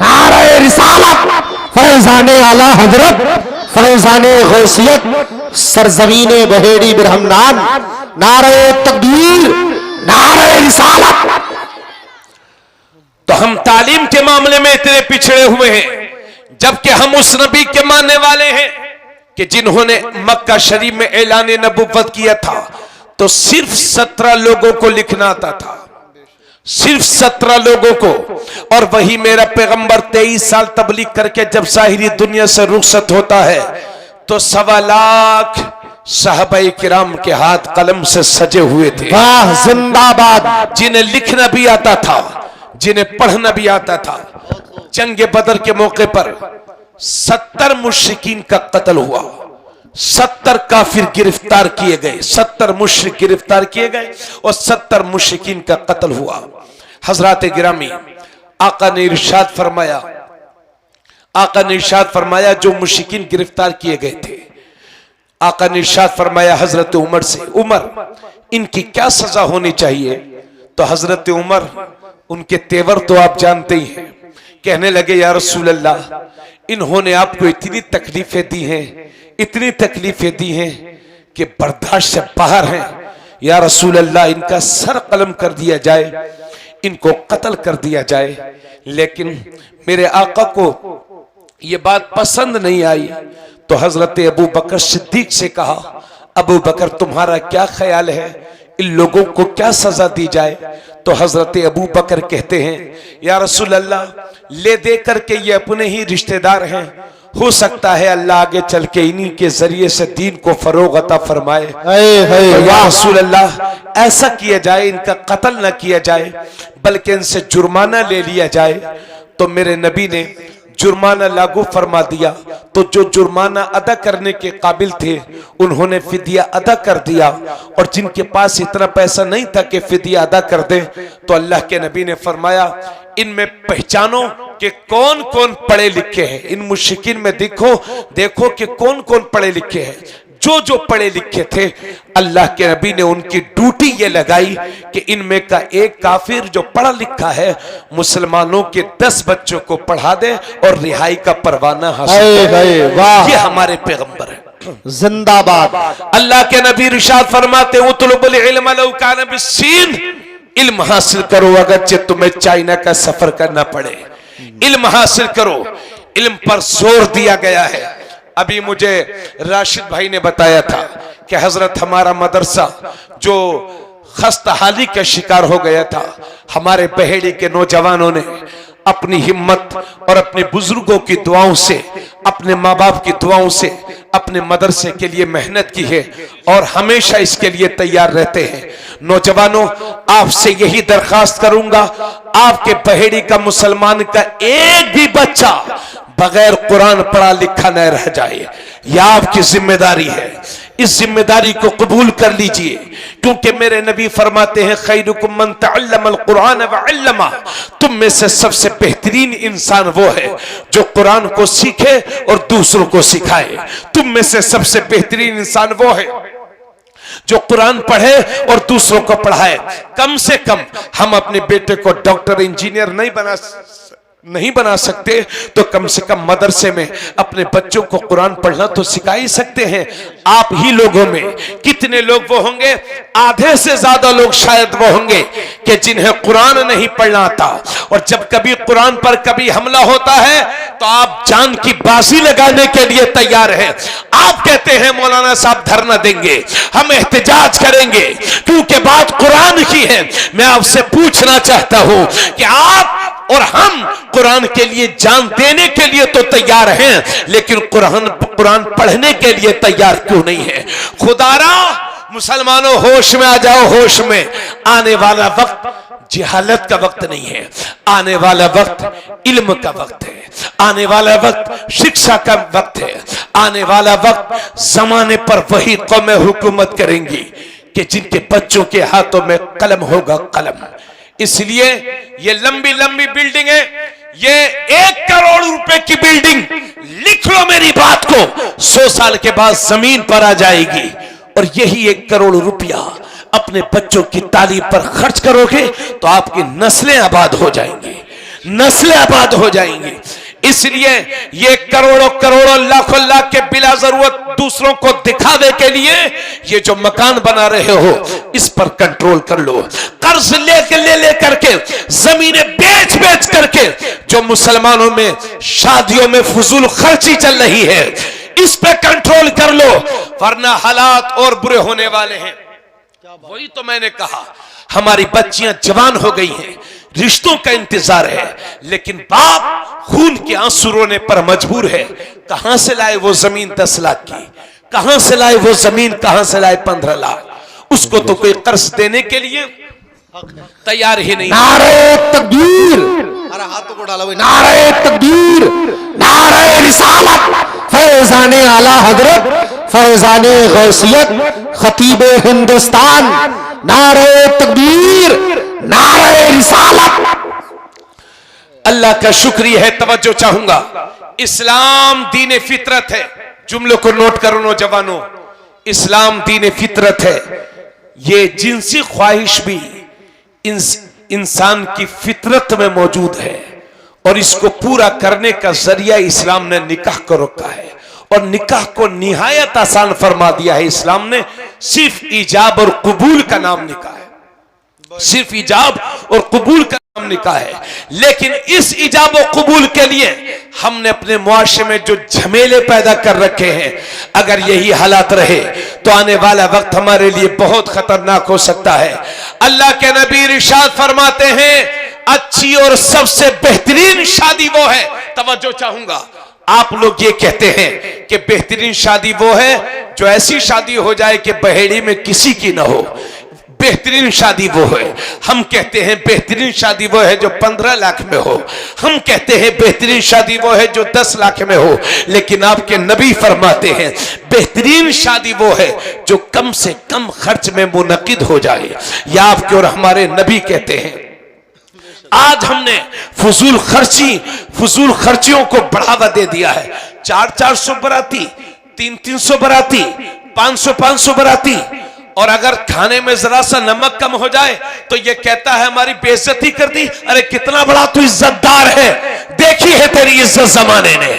Speaker 2: नारे रिसालत, फैजाने आला हजरत, फैजाने गौसियत, सरजमीने बहेड़ी ब्रह्मनाम, नारे तकबीर, नारे रिसालत।
Speaker 1: तो हम तालीम के मामले में इतने पिछड़े हुए हैं, जबकि हम उस नबी के मानने वाले हैं कि जिन्होंने मक्का शरीफ में ऐलान नबुव्वत किया था तो सिर्फ 17 लोगों को लिखना आता था, सिर्फ 17 लोगों को। और वही मेरा पैगंबर 23 साल तबलीग करके जब ज़ाहिरी दुनिया से रुखसत होता है तो 1.25 लाख साहबाए किराम के हाथ कलम से सजे हुए थे।
Speaker 2: वाह जिंदाबाद।
Speaker 1: जिन्हें लिखना भी आता था, जिन्हें पढ़ना भी आता था। जंग बदर के मौके पर 70 मुश्रिकीन का कत्ल हुआ, 70 काफिर गिरफ्तार किए गए, 70 मुश्रिक गिरफ्तार किए गए और 70 मुश्रिकीन का कत्ल हुआ। हजरात गिरामी आका ने इरशाद फरमाया, आका ने इरशाद फरमाया जो मुश्रिकीन गिरफ्तार किए गए थे, आका ने इरशाद फरमाया हजरत उमर से, उमर इनकी क्या सजा होनी चाहिए? तो हजरत उमर, उनके तेवर तो आप जानते ही हैं, कहने लगे या रसूल अल्लाह इन्होंने आपको इतनी तकलीफें दी हैं, इतनी तकलीफें दी हैं कि बर्दाश्त से बाहर हैं। या रसूल अल्लाह इनका सर कलम कर दिया जाए, इनको कत्ल कर दिया जाए। लेकिन मेरे आका को ये बात पसंद नहीं आई तो हजरत अबू बकर सिद्दीक से कहा, अबू बकर तुम्हारा क्या ख्याल है, इन लोगों को क्या सजा दी जाए? तो हजरत अबू बकर कहते हैं, या रसूल अल्लाह, ले दे करके ये अपने ही रिश्तेदार हैं, हो सकता है अल्लाह आगे चल के इन्हीं के जरिए से दीन को फरोग अता फरमाए। तो या रसूल अल्लाह, ऐसा किया जाए, इनका कत्ल न किया जाए बल्कि इनसे जुर्माना ले लिया जाए। तो मेरे नबी ने जुर्माना लागू फरमा दिया। तो जो जुर्माना अदा करने के काबिल थे उन्होंने फिदिया अदा कर दिया, और जिनके पास इतना पैसा नहीं था कि फिदिया अदा कर दे, तो अल्लाह के नबी ने फरमाया, इनमें पहचानो कि कौन कौन पढ़े लिखे हैं। इन मुश्रिकीन में देखो कि कौन कौन पढ़े लिखे हैं। जो जो पढ़े लिखे थे, अल्लाह के नबी ने उनकी ड्यूटी ये लगाई कि इनमें का एक काफिर जो पढ़ा लिखा है मुसलमानों के 10 बच्चों को पढ़ा दे और रिहाई का परवाना हासिल करे। ये हमारे पैगंबर है,
Speaker 2: जिंदाबाद।
Speaker 1: अल्लाह के नबी इरशाद फरमाते, उतलुबुल इल्म लौ कान बिस्सीन, इल्म हासिल करो अगरचे तुम्हें चाइना का सफर करना पड़े, इल्म हासिल करो। इल्म पर जोर दिया गया है। अभी मुझे राशिद भाई ने बताया था कि हजरत हमारा मदरसा जो खस्ताहाली का शिकार हो गया था, हमारे बहेड़ी के नौजवानों ने अपनी हिम्मत और अपने बुजुर्गों की दुआओं से, अपने माँ बाप की दुआओं से अपने मदरसे के लिए मेहनत की है और हमेशा इसके लिए तैयार रहते हैं। नौजवानों, आपसे यही दरखास्त करूंगा, आपके बहेड़ी का मुसलमान का एक भी बच्चा बगैर कुरान पढ़ा लिखा न रह जाए, यह आपकी जिम्मेदारी है। इस जिम्मेदारी को कबूल कर लीजिए, क्योंकि मेरे नबी फरमाते हैं, खैरुकुम मन तअल्लमल कुरान व अल्लमा, तुम में से सबसे बेहतरीन इंसान वो है जो कुरान को सीखे और दूसरों को सिखाए। तुम में से सबसे बेहतरीन इंसान वो है जो कुरान पढ़े और दूसरों को पढ़ाए। कम से कम हम अपने बेटे को डॉक्टर इंजीनियर नहीं बना सकते, तो कम से कम मदरसे में अपने बच्चों को कुरान पढ़ना तो सिखा ही सकते हैं। आप ही लोगों में कितने लोग वो होंगे, आधे से ज्यादा लोग शायद वो होंगे कि जिन्हें कुरान नहीं पढ़ना आता, और जब कभी कुरान पर कभी हमला होता है तो आप जान की बाजी लगाने के लिए तैयार हैं। आप कहते हैं मौलाना साहब धरना देंगे, हम एहतजाज करेंगे, क्योंकि बात कुरान की है। मैं आपसे पूछना चाहता हूं कि आप और हम कुरान के लिए जान देने के लिए तो तैयार हैं, लेकिन कुरान पढ़ने के लिए तैयार क्यों नहीं है? खुदारा मुसलमानों, होश में आ जाओ, होश में। आने वाला वक्त जिहालत का वक्त नहीं है, आने वाला वक्त इल्म का वक्त है, आने वाला वक्त शिक्षा का वक्त है, आने वाला वक्त जमाने पर वही कौमें हुकूमत करेंगी कि जिनके बच्चों के हाथों में कलम होगा, कलम। इसलिए ये लंबी लंबी बिल्डिंग है, ये 1 करोड़ रुपए की बिल्डिंग, लिख लो मेरी बात को, 100 साल के बाद जमीन पर आ जाएगी। और यही 1 करोड़ रुपया अपने बच्चों की तालीम पर खर्च करोगे तो आपकी नस्लें आबाद हो जाएंगी, नस्लें आबाद हो जाएंगी। इसलिए ये करोड़ों करोड़ों लाखों लाख के बिला जरूरत दूसरों को दिखावे के लिए ये जो मकान बना रहे हो, इस पर कंट्रोल कर लो। कर्ज ले करके, जमीनें बेच करके जो मुसलमानों में शादियों में फजूल खर्ची चल रही है, इस पे कंट्रोल कर लो, वरना हालात और बुरे होने वाले हैं। वही तो मैंने कहा, हमारी बच्चियां जवान हो गई हैं, रिश्तों का इंतजार है, लेकिन बाप खून के आंसू रोने पर मजबूर है। कहां से लाए वो जमीन 10 लाख की, कहां से लाए वो जमीन, कहां से लाए 15 लाख? उसको तो कोई कर्ज देने के लिए तैयार ही नहीं।
Speaker 2: नारे तकबीर,
Speaker 3: अरे हाथों को डाला भाई।
Speaker 2: नारे तकबीर, नारे रिसालत, फैजाने आला हजरत, फैजाने गौसियत, खतीबे हिंदुस्तान, नारे तकबीर, नारे रिसालत।
Speaker 1: अल्लाह का शुक्रिया है। तवज्जो चाहूंगा, इस्लाम दीन फितरत है। जुमलों को नोट करो नौजवानों, इस्लाम दीन फितरत है। ये जिनसी ख्वाहिश भी इंसान की फितरत में मौजूद है, और इसको पूरा करने का जरिया इस्लाम ने निकाह को रोका है, और निकाह को निहायत आसान फरमा दिया है इस्लाम ने। सिर्फ ईजाब और कबूल का नाम निकाह है, सिर्फ ईजाब और कबूल का नाम निकाह है। लेकिन इस ईजाब और कबूल के लिए हमने अपने मुआशरे में जो झमेले पैदा कर रखे हैं, अगर यही हालात रहे तो आने वाला वक्त हमारे लिए बहुत खतरनाक हो सकता है। अल्लाह के नबी इरशाद फरमाते हैं, अच्छी और सबसे बेहतरीन शादी वो है, तवज्जो चाहूंगा, आप लोग ये कहते हैं कि बेहतरीन शादी वो है जो ऐसी शादी हो जाए कि बहेड़ी में किसी की ना हो। बेहतरीन शादी वो है, हम कहते हैं बेहतरीन शादी वो है जो 15 लाख में हो, हम कहते हैं बेहतरीन शादी वो है जो 10 लाख में हो, लेकिन आपके नबी फरमाते हैं बेहतरीन शादी वो है जो कम से कम खर्च में मुनक्किद हो जाए। या आपके और हमारे नबी कहते हैं, आज हमने फजूल खर्चियों को बढ़ावा दे दिया है। 400 बराती, 300 बराती, 500 बराती, और अगर खाने में जरा सा नमक कम हो जाए तो ये कहता है हमारी बेइज्जती कर दी। अरे कितना बड़ा तू इज्जतदार है, देखी है तेरी इज्जत जमाने ने।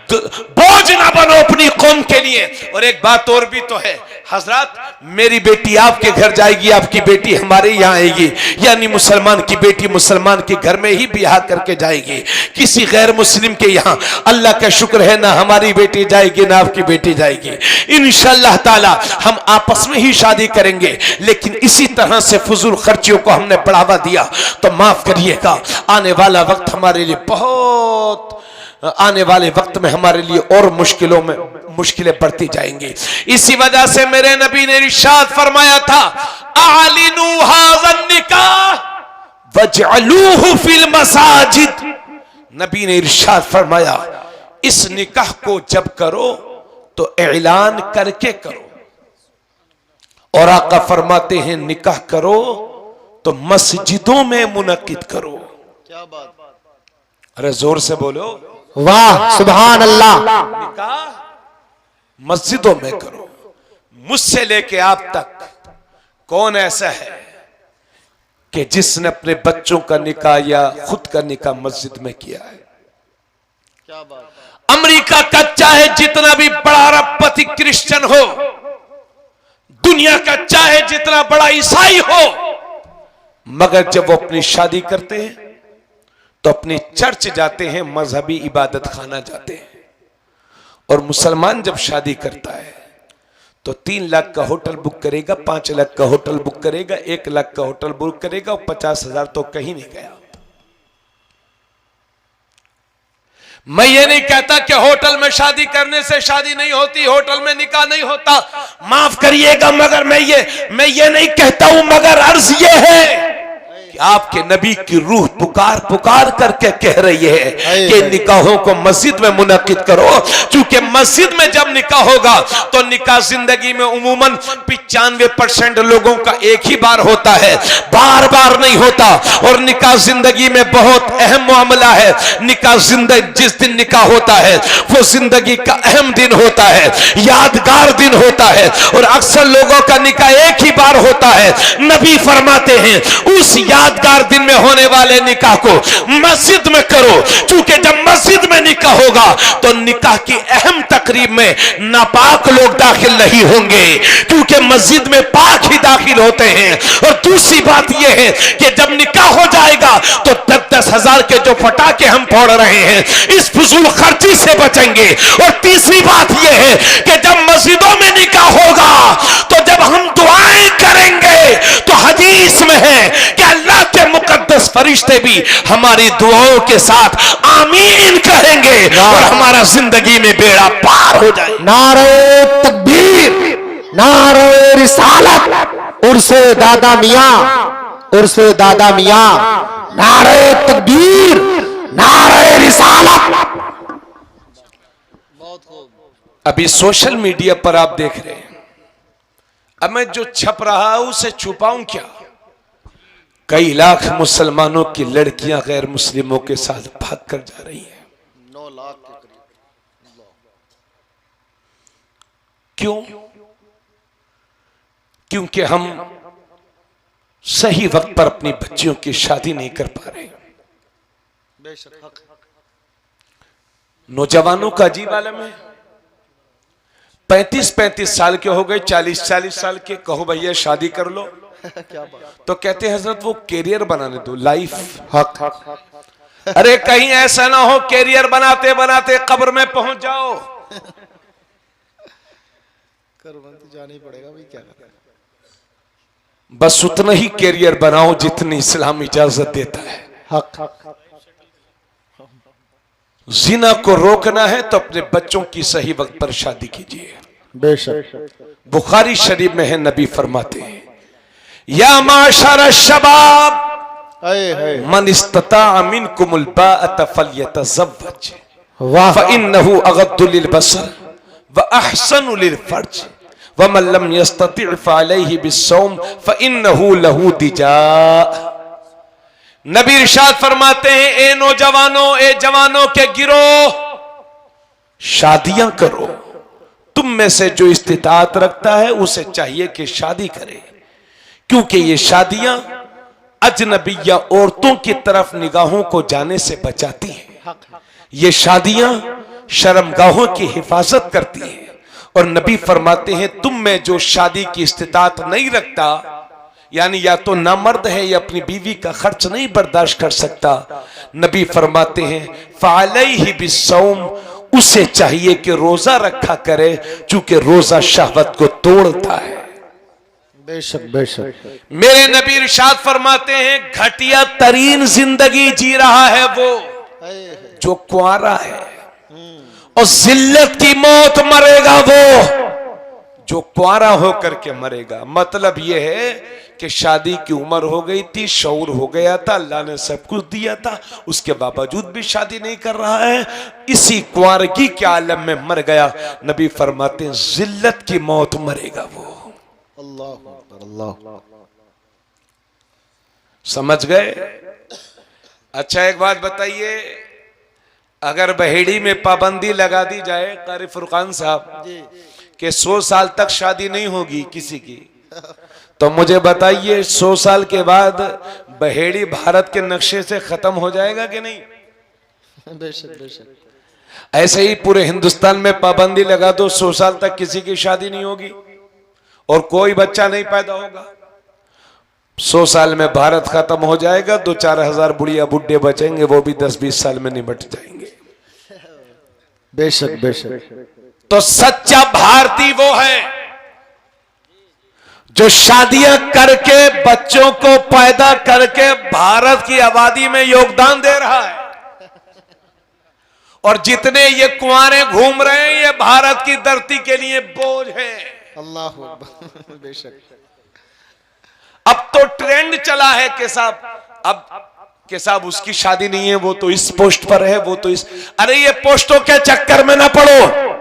Speaker 1: बोझ ना बनो अपनी कौम के लिए। और एक बात और भी तो है हजरत, मेरी बेटी आपके घर जाएगी, आपकी बेटी हमारे यहाँ आएगी, यानी मुसलमान की बेटी मुसलमान के घर में ही ब्याह करके जाएगी, किसी गैर मुस्लिम के यहाँ। अल्लाह का शुक्र है ना हमारी बेटी जाएगी ना आपकी बेटी जाएगी। इंशाअल्लाह ताला हम आपस में ही शादी करेंगे। लेकिन इसी तरह से फजूल खर्चियों को हमने बढ़ावा दिया तो माफ करिएगा, आने वाला वक्त हमारे लिए आने वाले वक्त में हमारे लिए और मुश्किलें बढ़ती जाएंगी। इसी वजह से मेरे नबी ने इरशाद फरमाया था, आलिनू हाज़न निकाह वजअलूहु फिल मसाजिद। नबी ने इरशाद फरमाया, इस निकाह को जब करो तो ऐलान करके करो। और आका फरमाते हैं निकाह करो तो मस्जिदों में मुनक्किद करो। क्या बात, अरे जोर से बोलो,
Speaker 2: वाह सुभान अल्लाह।
Speaker 1: निकाह मस्जिदों में करो। मुझसे लेके आप तक कौन ऐसा है कि जिसने अपने बच्चों का निकाह या खुद का निकाह मस्जिद में किया है? क्या बात। अमेरिका का चाहे जितना भी बड़ा अरबपति क्रिश्चियन हो, दुनिया का चाहे जितना बड़ा ईसाई हो, मगर जब वो अपनी शादी करते हैं तो अपने चर्च जाते हैं, मजहबी इबादत खाना जाते हैं। और मुसलमान जब शादी करता है तो 3 लाख का होटल बुक करेगा, 5 लाख का होटल बुक करेगा, 1 लाख का होटल बुक करेगा, और 50,000 तो कहीं नहीं गया। मैं ये नहीं कहता कि होटल में शादी करने से शादी नहीं होती, होटल में निकाह नहीं होता, माफ करिएगा, मगर मैं ये नहीं कहता हूं, मगर अर्ज ये है आपके नबी की रूह पुकार करके कह रही है कि निकाहों को मस्जिद में मुनक्किद करो। क्योंकि मस्जिद में जब निकाह होगा तो निकाह जिंदगी में उमूमन 95% लोगों का एक ही बार होता है, बार बार नहीं होता। और निकाह जिंदगी में बहुत अहम मामला है। निकाह जिस दिन निकाह होता है वो जिंदगी का अहम दिन होता है, यादगार दिन होता है। और अक्सर लोगों का निकाह एक ही बार होता है। नबी फरमाते हैं उस यादगार दिन में होने वाले निकाह को मस्जिद में करो। क्योंकि जब मस्जिद में निकाह होगा तो निकाह की अहम तकरीब में नापाक लोग दाखिल नहीं होंगे, क्योंकि मस्जिद में पाक ही दाखिल होते हैं। और दूसरी बात यह है कि जब निकाह हो जाएगा तो 10-10 हजार के जो फटाके हम फोड़ रहे हैं इस फजूल खर्ची से बचेंगे। और तीसरी बात यह है कि जब मस्जिदों में निकाह होगा तो जब हम दुआएं करेंगे तो हदीस में है कि अल्लाह के मुकद्दस फरिश्ते भी हमारी दुआओं के साथ आमीन कहेंगे और हमारा जिंदगी में बेड़ा पार हो जाए।
Speaker 2: नारे तकबीर, नारे रिसालत, उर्से दादा मियां, उर्से दादा मियां, नारे तकबीर, नारे रिसालत।
Speaker 1: अभी सोशल मीडिया पर आप देख रहे हैं, अब मैं जो छप रहा हूं उसे छुपाऊं क्या? कई लाख मुसलमानों की लड़कियां गैर मुस्लिमों के साथ भाग कर जा रही हैं। 9 लाख के करीब। क्यों? क्योंकि हम सही वक्त पर अपनी बच्चियों की शादी नहीं कर पा रहे। नौजवानों का अजीब आलम है। 35-35 साल के हो गए, 40-40 साल के, कहो भैया शादी कर लो तो कहते हैं हजरत वो कैरियर बनाने दो, लाइफ हक। अरे कहीं ऐसा ना हो कैरियर बनाते बनाते कब्र में पहुंच जाओ।
Speaker 3: जाना ही पड़ेगा भाई, क्या करें।
Speaker 1: बस उतना ही कैरियर बनाओ जितनी इस्लाम इजाजत देता है।
Speaker 3: हक
Speaker 1: जिना को रोकना है तो अपने बच्चों की सही वक्त पर शादी कीजिए।
Speaker 3: बेशक।
Speaker 1: बुखारी शरीफ में है, नबी फरमाते हैं या माशर शबाब मन इस्तता मिनकुमुल बाअत फल्यतज़व्वज फइन्नहु अगद्दु लिलबसर व अहसनु लिलफर्ज व मन लम यस्तति' फअलैहि बिस्सौम फइन्नहु लहू दिजा। नबी इरशाद फरमाते हैं, ए नौजवानों, ए जवानों के गिरोह, शादियां करो। तुम में से जो इस्तिताअत रखता है उसे चाहिए कि शादी करे, क्योंकि ये शादियां अजनबिया औरतों की तरफ निगाहों को जाने से बचाती हैं। ये शादियां शर्मगाहों की हिफाजत करती हैं। और नबी फरमाते हैं, तुम में जो शादी की इस्तिताअत नहीं रखता, यानी या तो नामर्द है या अपनी बीवी का खर्च नहीं बर्दाश्त कर सकता, नबी फरमाते हैं फ़अलैहि बिस्सौम, उसे चाहिए कि रोजा रखा करे, चूंकि रोजा शहवत को तोड़ता है।
Speaker 3: बेशक बेशक।
Speaker 1: मेरे नबी इरशाद फरमाते हैं, घटिया तरीन जिंदगी जी रहा है वो जो कुंवारा है, और जिल्लत की मौत मरेगा वो जो कुंवारा होकर के मरेगा। मतलब यह है कि शादी की उम्र हो गई थी, शऊर हो गया था, अल्लाह ने सब कुछ दिया था, उसके बावजूद भी शादी नहीं कर रहा है, इसी कुंवारगी के आलम में मर गया। नबी फरमाते हैं जिल्लत की मौत मरेगा वो।
Speaker 3: अल्लाह
Speaker 1: समझ गए? अच्छा एक बात बताइए, अगर बहेड़ी में पाबंदी लगा दी जाए कारी फुरकान साहब कि 100 साल तक शादी नहीं होगी किसी की, तो मुझे बताइए 100 साल के बाद बहेड़ी भारत के नक्शे से खत्म हो जाएगा कि नहीं?
Speaker 3: बेशक बेशक।
Speaker 1: ऐसे ही पूरे हिंदुस्तान में पाबंदी लगा दो, 100 साल तक किसी की शादी नहीं होगी और कोई बच्चा नहीं पैदा होगा। 100 साल में भारत खत्म हो जाएगा, 2-4 हजार बुढ़िया बुड्ढे बचेंगे, वो भी 10-20 साल में निपट जाएंगे।
Speaker 3: बेशक बेशक।
Speaker 1: तो सच्चा भारतीय वो है जो शादियां करके बच्चों को पैदा करके भारत की आबादी में योगदान दे रहा है। और जितने ये कुंवारे घूम रहे हैं, ये भारत की धरती के लिए बोझ है।
Speaker 3: अल्लाह बेशक।
Speaker 1: अब तो ट्रेंड चला है कि साहब अब कि साहब उसकी शादी नहीं है, वो तो इस पोस्ट पर है, वो तो इस, अरे ये पोस्टों के चक्कर में ना पड़ो।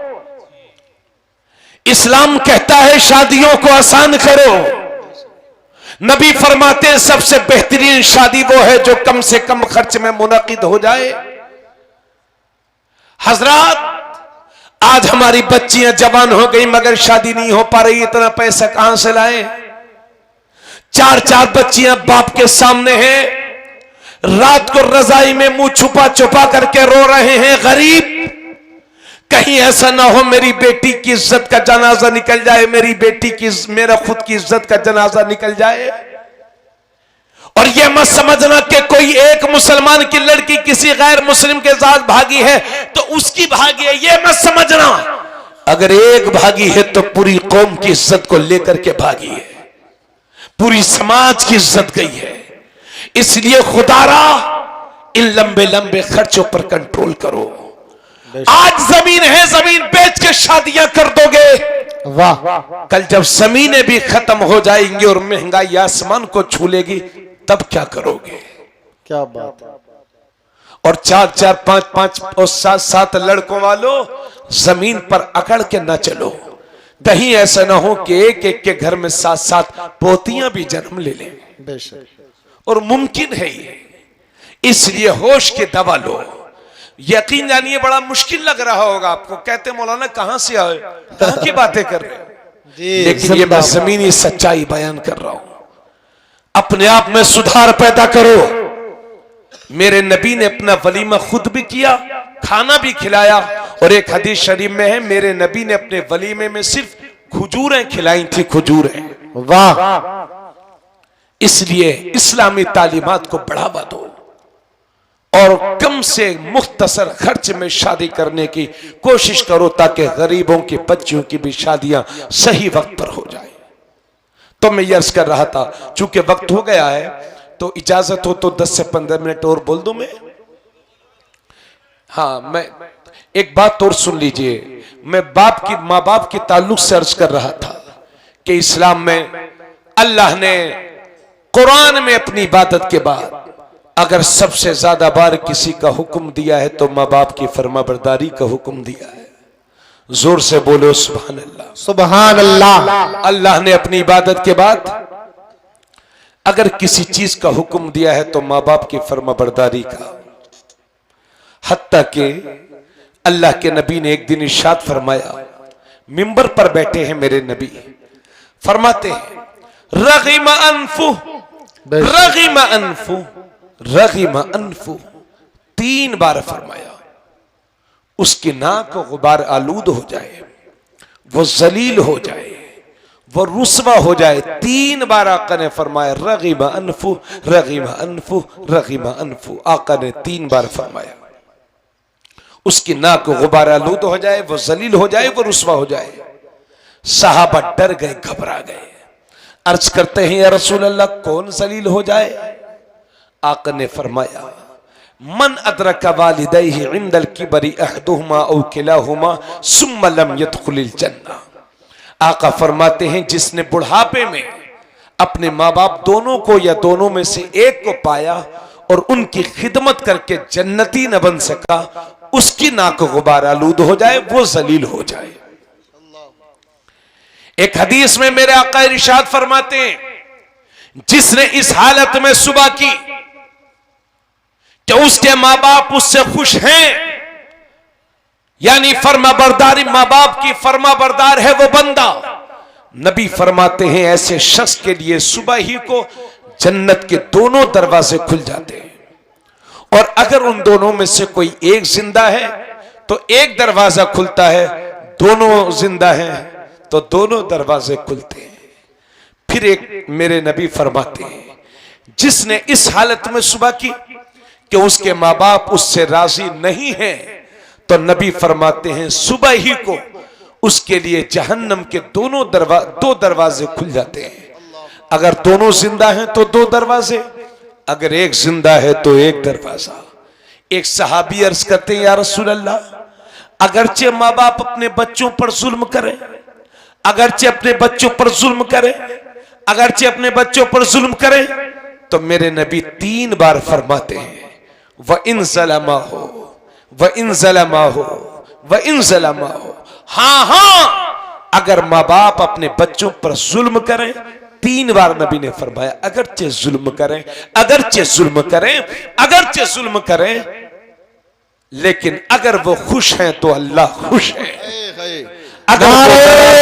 Speaker 1: इस्लाम कहता है शादियों को आसान करो। नबी फरमाते हैं सबसे बेहतरीन शादी वो है जो कम से कम खर्च में मुनक़िद हो जाए। हजरात, आज हमारी बच्चियां जवान हो गई मगर शादी नहीं हो पा रही, इतना पैसा कहां से लाए? 4-4 बच्चियां बाप के सामने हैं, रात को रजाई में मुंह छुपा छुपा करके रो रहे हैं, गरीब। कहीं ऐसा ना हो मेरी बेटी की इज्जत का जनाजा निकल जाए, मेरी बेटी की, मेरा खुद की इज्जत का जनाजा निकल जाए। और यह मत समझना कि कोई एक मुसलमान की लड़की किसी गैर मुस्लिम के साथ भागी है तो उसकी भागी है, यह मत समझना। अगर एक भागी है तो पूरी कौम की इज्जत को लेकर के भागी है, पूरी समाज की इज्जत गई है। इसलिए खुदारा इन लंबे लंबे खर्चों पर कंट्रोल करो। आज जमीन है, जमीन बेच के शादियां कर दोगे,
Speaker 3: वाह।
Speaker 1: कल जब जमीनें भी खत्म हो जाएंगी और महंगाई आसमान को छू लेगी, तब क्या करोगे?
Speaker 3: क्या बात है।
Speaker 1: और 4-4, 5-5 और 7-7 लड़कों वालों, जमीन पर अकड़ के न चलो। कहीं ऐसा ना हो कि एक एक के घर में 7-7 पोतियां भी जन्म ले लें,
Speaker 3: बेशक।
Speaker 1: और मुमकिन है ये। इसलिए होश की दवा लो। यकीन जानिए बड़ा मुश्किल लग रहा होगा आपको, कहते मौलाना कहां से आए, कहां की बातें कर रहे हैं, लेकिन ये मैं जमीनी सच्चाई बयान कर रहा हूं। अपने आप में सुधार पैदा करो। मेरे नबी ने अपना वलीमा खुद भी किया, खाना भी खिलाया, और एक हदीस शरीफ में है मेरे नबी ने अपने वलीमे में सिर्फ खजूरें खिलाई थी, खजूरें।
Speaker 3: वाह।
Speaker 1: इसलिए इस्लामी तालीमात को बढ़ावा दो और कम से मुख्तसर खर्च में शादी करने की कोशिश करो ताकि गरीबों के बच्चों की भी शादियां सही वक्त पर हो जाए। तो मैं यर्ज कर रहा था, चूंकि वक्त हो गया है तो इजाजत हो तो 10 से 15 मिनट और बोल दूं मैं। हाँ, मैं एक बात और सुन लीजिए। मैं माँ बाप के ताल्लुक से अर्ज कर रहा था कि इस्लाम में अल्लाह ने कुरान में अपनी इबादत के बाद अगर सबसे ज्यादा बार किसी का हुक्म दिया है तो माँ बाप की फरमाबरदारी का हुक्म दिया है। जोर से बोलो सुभान अल्लाह।
Speaker 3: सुभान अल्लाह।
Speaker 1: अल्लाह ने अपनी इबादत के बाद अगर किसी चीज का हुक्म दिया है तो माँ बाप की फरमाबरदारी का। हत्ता के अल्लाह के नबी ने एक दिन इरशाद फरमाया, मिंबर पर बैठे हैं मेरे नबी, फरमाते हैं रगीमा अनफु रगीमा अनफु रगीमा अनफु, 3 बार फरमाया। उसकी नाक गुबार आलूद हो जाए, वो जलील हो जाए, वो रुस्वा हो जाए। 3 बार आका ने फरमाया रगीमा अनफु रगीमा अनफु रगीमा अनफु। आका ने 3 बार फरमाया उसकी नाक गुबार आलूद हो जाए, वो जलील हो जाए, वो रुस्वा हो जाए। सहाबा डर गए, घबरा गए, अर्ज करते हैं या रसूल अल्लाह कौन जलील हो जाए? आका ने फरमाया मन अदरका वालिदैहि इंदल किबरी अहदुहुमा औ किलाहुमा सुम्मा लम यदखुलिल जन्नह। आका फरमाते हैं जिसने बुढ़ापे में अपने माँ बाप दोनों को या दोनों में से एक को पाया और उनकी खिदमत करके जन्नती न बन सका, उसकी नाक गुबार आलूद हो जाए, वो जलील हो जाए। एक हदीस में मेरे आका इरशाद फरमाते हैं जिसने इस हालत में सुबह की कि उसके माँ बाप उससे खुश हैं, यानी फरमाबरदारी, माँ बाप की फरमाबरदार है वो बंदा, नबी फरमाते हैं ऐसे शख्स के लिए सुबह ही को जन्नत के दोनों दरवाजे खुल जाते हैं। और अगर उन दोनों में से कोई एक जिंदा है तो एक दरवाजा खुलता है, दोनों जिंदा हैं तो दोनों दरवाजे खुलते हैं। फिर एक मेरे नबी फरमाते हैं जिसने इस हालत में सुबह की कि उसके माँ बाप उससे राजी नहीं हैं, तो नबी फरमाते हैं सुबह ही को उसके लिए जहन्नम के दो दरवाजे खुल जाते हैं। अगर दोनों जिंदा हैं तो 2 दरवाजे, अगर एक जिंदा है तो 1 दरवाजा। एक सहाबी अर्ज करते हैं या रसूल अल्लाह अगरचे माँ बाप अपने बच्चों पर जुल्म करें, अगरचे अपने बच्चों पर जुल्म करें, अगरचे अपने बच्चों पर जुल्म करें, तो मेरे नबी 3 बार फरमाते हैं व इन ज़लमा हो व इन ज़लमा हो व इन ज़लमा हो। हाँ, अगर माँ बाप अपने बच्चों पर जुल्म करें, 3 बार नबी ने फरमाया अगरचे जुल्म करें, अगरचे जुल्म करें, अगरचे जुल्म करें, लेकिन अगर वो खुश हैं तो अल्लाह खुश है, अगर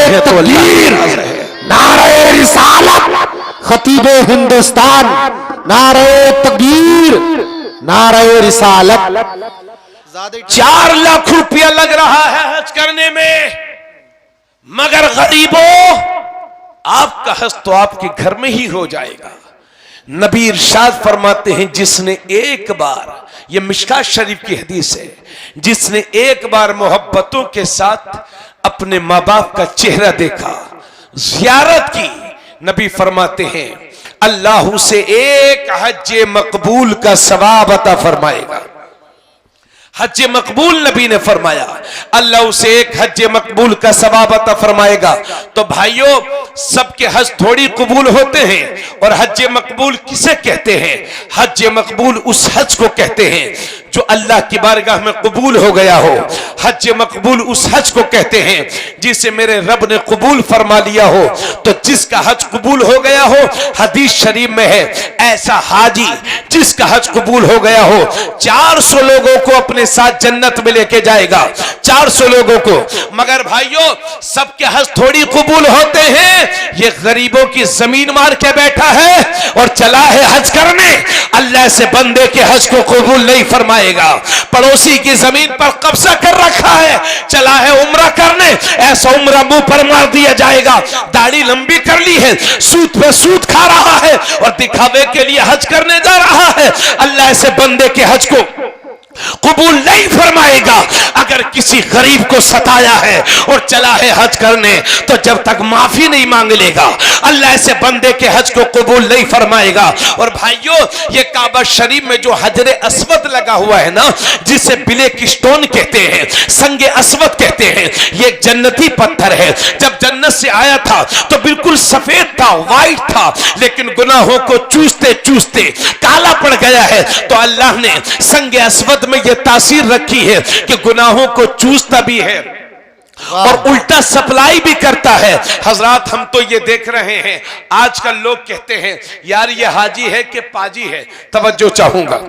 Speaker 1: वो तो अल्लाह है।
Speaker 3: नारे रिसालत, खतीबे हिंदुस्तान, नारे तकबीर, नारे रिसालत।
Speaker 1: 4 लाख रुपया लग रहा है हज करने में, मगर गरीबों आपका हज तो आपके घर में ही हो जाएगा। नबी इरशाद फरमाते हैं जिसने एक बार, यह मिशकात शरीफ की हदीस है, जिसने एक बार मोहब्बतों के साथ अपने माँ बाप का चेहरा देखा, जियारत की, नबी फरमाते हैं अल्लाह उसे एक हज मकबूल का सवाब अता फरमाएगा। हज मकबूल नबी ने फरमाया अल्लाह उसे एक हज मकबूल का सवाब अता फरमाएगा। तो भाइयों, सबके हज थोड़ी कबूल होते हैं, और हज मकबूल किसे कहते हैं? हज मकबूल उस हज को कहते हैं जो अल्लाह की बारगाह में कबूल हो गया हो। हज मकबूल उस हज को कहते हैं जिसे मेरे रब ने कबूल फरमा लिया हो। तो जिसका हज कबूल हो गया हो, हदीस शरीफ में है ऐसा हाजी जिसका हज कबूल हो गया हो 400 लोगों को अपने साथ जन्नत में लेके जाएगा, 400 लोगों को। मगर भाइयों, सबके हज थोड़ी कबूल होते हैं। ये गरीबों की जमीन मार के बैठा है और चला है हज करने, अल्लाह से बंदे के हज को कबूल नहीं फरमाएगा। पड़ोसी की जमीन पर कब्जा कर रखा है, चला है उम्रा करने, ऐसा उम्रा मुंह पर मार दिया जाएगा। दाढ़ी लंबी भी कर ली है, सूद पे सूद खा रहा है और दिखावे के लिए हज करने जा रहा है, अल्लाह ऐसे बंदे के हज को कबूल नहीं फरमाएगा। अगर किसी गरीब को सताया है और चला है हज करने, तो जब तक माफी नहीं मांग लेगा अल्लाह ऐसे बंदे के हज को कबूल नहीं फरमाएगा। और भाइयों, ये काबा शरीफ में जो हजरे अस्वद लगा हुआ है ना, जिसे ब्लैक स्टोन कहते हैं, संगे अस्वद कहते हैं, ये एक जन्नती पत्थर है। जब जन्नत से आया था तो बिल्कुल सफेद था, व्हाइट था, लेकिन गुनाहों को चूसते चूसते काला पड़ गया है। तो अल्लाह ने संगे अस्वद में यह तासीर रखी है कि गुनाहों को चूसता भी है और उल्टा सप्लाई भी करता है। हजरात, हम तो ये देख रहे हैं, आजकल लोग कहते हैं यार ये हाजी है कि पाजी है। तवज्जो चाहूंगा,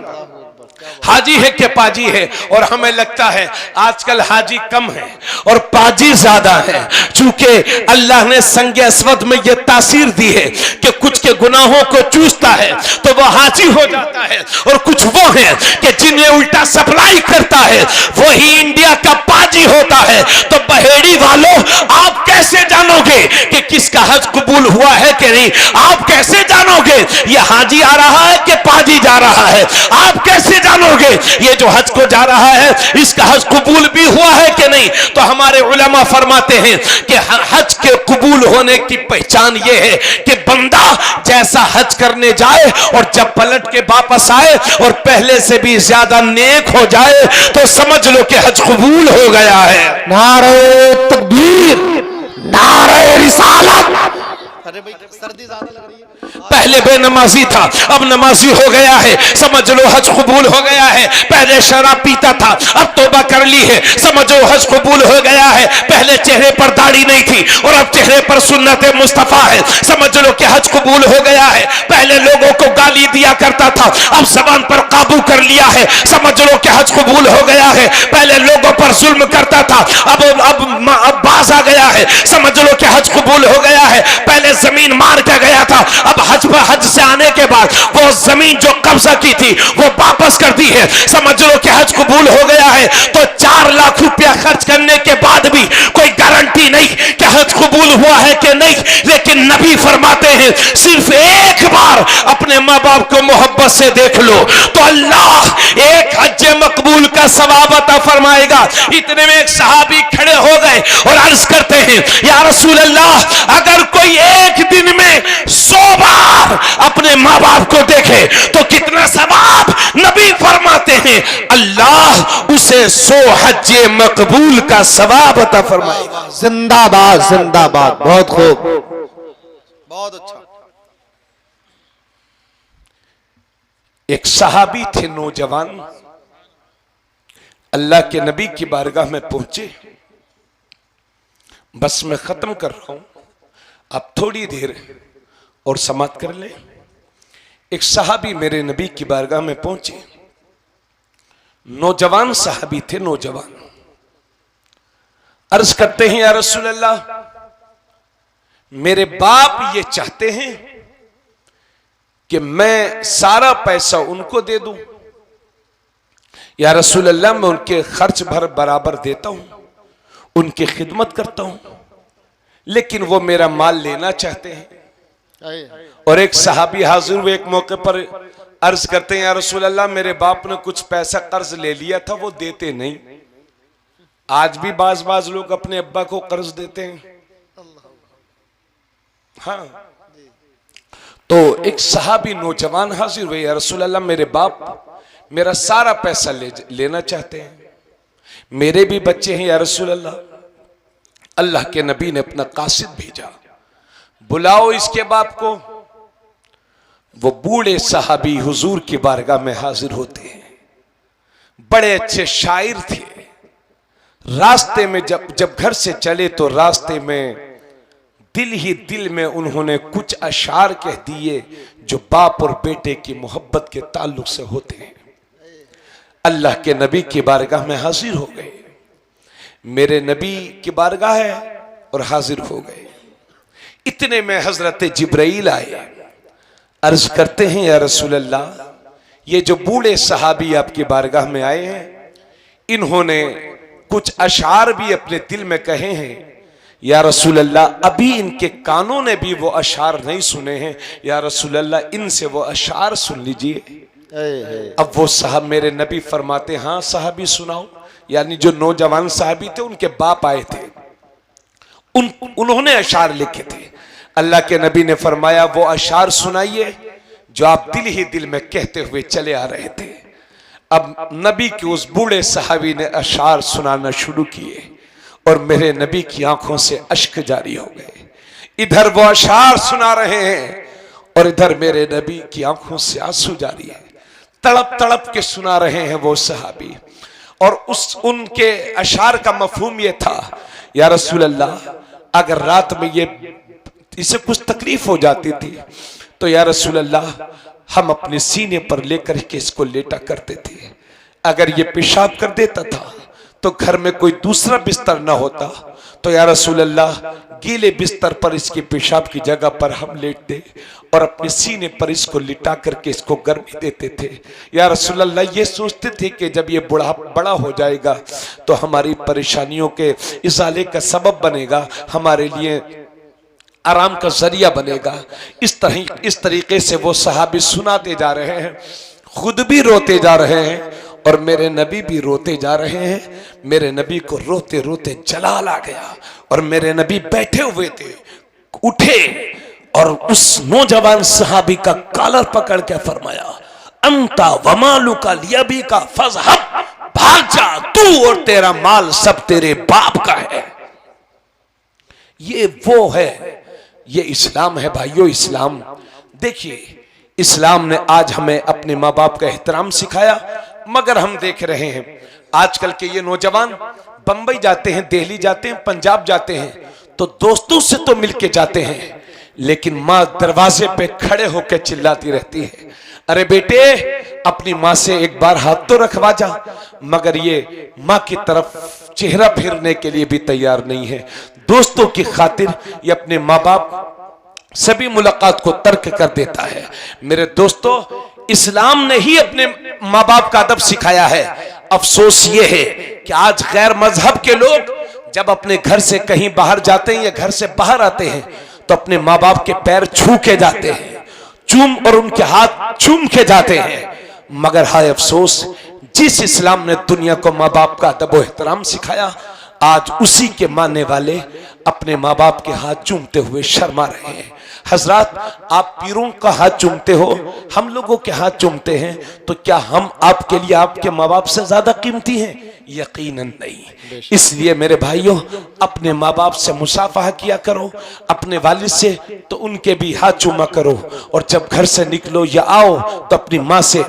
Speaker 1: हाजी है कि पाजी है, और हमें लगता है आजकल हाजी कम है और पाजी ज्यादा है। चूंकि अल्लाह ने संगे अस्वद में यह तासीर दी है कि कुछ के गुनाहों को चूसता है तो वह हाजी हो जाता है, और कुछ वो है कि जिन्हें उल्टा सप्लाई करता है वही इंडिया का पाजी होता है। तो बहेड़ी वालों, आप कैसे जानोगे कि किसका हज कबूल हुआ है कि नहीं? आप कैसे जानोगे ये हाजी आ रहा है कि पाजी जा रहा है? आप कैसे जानोगे ये जो हज को जा रहा है इसका हज कबूल भी हुआ है कि नहीं? तो हमारे उलमा फरमाते हैं कि हज के कबूल होने की पहचान ये है कि बंदा जैसा हज करने जाए और जब पलट के वापस आए और पहले से भी ज्यादा नेक हो जाए तो समझ लो कि हज कबूल हो गया है।
Speaker 3: नारे तकबीर, नारे रिसालत।
Speaker 4: अरे भाई सर्दी ज्यादा लग रही है।
Speaker 1: पहले बेनमाजी था, अब नमाजी हो गया है, समझ लो हज कबूल हो गया है। पहले शराब पीता था, अब तौबा कर ली है, समझ लो हज कबूल हो गया है। पहले चेहरे पर दाढ़ी नहीं थी और अब चेहरे पर सुन्नत मुस्तफा है, समझ लो कि हज कबूल हो गया है। पहले लोगों को गाली दिया करता था, अब जबान पर काबू कर लिया है, समझ लो कि हज कबूल हो गया है। पहले लोगों पर जुल्म करता था, अब बाज आ गया है, समझ लो कि हज कबूल हो गया है। पहले जमीन मार के गया था, अब हज से आने के बाद वो जमीन जो कब्जा की थी वो वापस कर दी है, समझ लो कि हज कबूल हो गया है। तो 4 लाख रुपया खर्च करने के बाद भी कोई गारंटी नहीं कि हज कबूल हुआ है कि नहीं। लेकिन नबी फरमाते हैं सिर्फ एक बार अपने माँ बाप को मोहब्बत से देख लो तो अल्लाह एक हज मकबूल का सवाब अता फरमाएगा। इतने में एक सहाबी खड़े हो गए और अर्ज करते हैं या रसूल अल्लाह, अगर कोई एक दिन में 100 बार अपने माँ बाप को देखे तो कितना सवाब? नबी फरमाते हैं अल्लाह उसे 100 हज मकबूल का सवाब अता फरमाएगा।
Speaker 3: जिंदाबाद, जिंदाबाद, बहुत खूब।
Speaker 4: बहुत अच्छा।
Speaker 1: एक सहाबी थे नौजवान, अल्लाह के नबी की बारगाह में पहुंचे। बस मैं खत्म कर रहा हूं, आप थोड़ी देर और समाप्त कर ले। एक सहाबी मेरे नबी की बारगाह में पहुंचे, नौजवान सहाबी थे, नौजवान। अर्ज करते हैं या रसूल अल्लाह, मेरे बाप ये चाहते हैं कि मैं सारा पैसा उनको दे दूं। या रसूल अल्लाह, मैं उनके खर्च भर बराबर देता हूं, उनकी खिदमत करता हूं, लेकिन वो मेरा माल लेना चाहते हैं। और एक सहाबी हाजिर हुए एक मौके पर, अर्ज करते हैं या रसूल अल्लाह, मेरे बाप ने कुछ पैसा कर्ज ले लिया था, वो देते नहीं। आज भी बाज लोग अपने अब्बा को कर्ज देते हैं। हाँ, तो एक सहाबी नौजवान हाजिर हुए, या रसूल अल्लाह, मेरे बाप मेरा सारा पैसा लेना चाहते हैं, मेरे भी बच्चे हैं या रसूल अल्लाह। अल्लाह के नबी ने अपना कासिद भेजा, बुलाओ इसके बाप को। वो बूढ़े सहाबी हुजूर की बारगाह में हाजिर होते हैं, बड़े अच्छे शायर थे। रास्ते में जब घर से चले तो रास्ते में दिल ही दिल में उन्होंने कुछ अशार कह दिए जो बाप और बेटे की मोहब्बत के ताल्लुक से होते हैं। अल्लाह के नबी की बारगाह में हाजिर हो गए, मेरे नबी की बारगाह है और हाजिर हो गए। इतने में हजरत जिब्राइल आए, अर्ज करते हैं या रसूल अल्लाह, ये जो बूढ़े सहाबी आपकी बारगाह में आए हैं, इन्होंने कुछ अशार भी अपने दिल में कहे हैं। या रसूल अल्लाह, अभी इनके कानों ने भी वो अशार नहीं सुने हैं, या रसूल अल्लाह इनसे वो अशार सुन लीजिए। अब वो साहब मेरे नबी फरमाते, हाँ साहबी सुनाओ। यानी जो नौजवान साहबी थे उनके बाप आए थे, उन्होंने अशार लिखे थे। अल्लाह के नबी ने फरमाया वो अशार सुनाइए जो आप दिल ही दिल में कहते हुए चले आ रहे थे। अब नबी के उस बूढ़े साहबी ने अशार सुनाना शुरू किए और मेरे नबी की आंखों से अश्क जारी हो गए। इधर वो अशार सुना रहे हैं और इधर मेरे नबी की आंखों से आंसू जारी है। तड़प तड़प के सुना रहे हैं वो सहाबी। और उनके अशार का मफहूम ये था, या रसूल अल्लाह, अगर रात में इसे कुछ तकलीफ हो जाती थी तो या रसूल अल्लाह हम अपने सीने पर लेकर के इसको लेटा करते थे। अगर ये पेशाब कर देता था तो घर में कोई दूसरा बिस्तर ना होता तो या रसूल अल्लाह गीले बिस्तर पर इसके पेशाब की जगह पर हम लेटते और अपने सीने पर इसको लिटा करके इसको गर्मी देते थे। या रसूल अल्लाह ये सोचते थे कि जब ये बड़ा हो जाएगा तो हमारी परेशानियों के इजाले का सबब बनेगा, हमारे लिए आराम का जरिया बनेगा। इस तरीके से वो सहाबी सुनाते जा रहे हैं, खुद भी रोते जा रहे हैं और मेरे नबी भी रोते जा रहे हैं। मेरे नबी को रोते रोते जलाल आ गया और मेरे नबी बैठे हुए थे, उठे और उस नौजवान सहाबी का कॉलर पकड़ के फरमाया, अंता वमालू का लिया भी का फज़हब, भाग जा, तू और तेरा माल सब तेरे बाप का है। ये वो है, ये इस्लाम है भाइयों, इस्लाम। देखिए इस्लाम ने आज हमें अपने माँ बाप का एहतराम सिखाया, मगर हम देख रहे हैं आजकल के ये नौजवान बंबई जाते हैं, दिल्ली जाते हैं, पंजाब जाते हैं तो दोस्तों से तो मिलके जाते हैं, लेकिन माँ दरवाजे पे खड़े होकर चिल्लाती रहती है, अरे बेटे अपनी माँ से एक बार हाथ तो रखवा जा। मगर ये माँ की तरफ चेहरा फेरने के लिए भी तैयार नहीं है। दोस्तों की खातिर ये अपने माँ बाप सभी मुलाकात को तर्क कर देता है। मेरे दोस्तों, इस्लाम ने ही अपने माँ बाप का अदब सिखाया है। अफसोस ये है कि आज गैर मजहब के लोग जब अपने घर से कहीं बाहर जाते हैं या घर से बाहर आते हैं तो अपने माँ बाप के पैर छू के जाते हैं, चूम और उनके हाथ चूम के जाते हैं। मगर हाय अफसोस, जिस इस्लाम ने दुनिया को माँ बाप का अदब व एहतराम सिखाया, आज उसी के मानने वाले अपने माँ बाप के हाथ चूमते हुए शर्मा रहे हैं। हजरात, आप पीरों का हाथ चूमते हो, हम लोगों के हाथ चूमते हैं, तो क्या हम आपके लिए आपके माँ बाप से ज्यादा कीमती हैं? यकीनन नहीं। इसलिए मेरे भाइयों, अपने माँ बाप से मुसाफहा किया करो, अपने वालिद से तो उनके भी हाथ चूमा करो, और जब घर से निकलो या आओ तो अपनी माँ से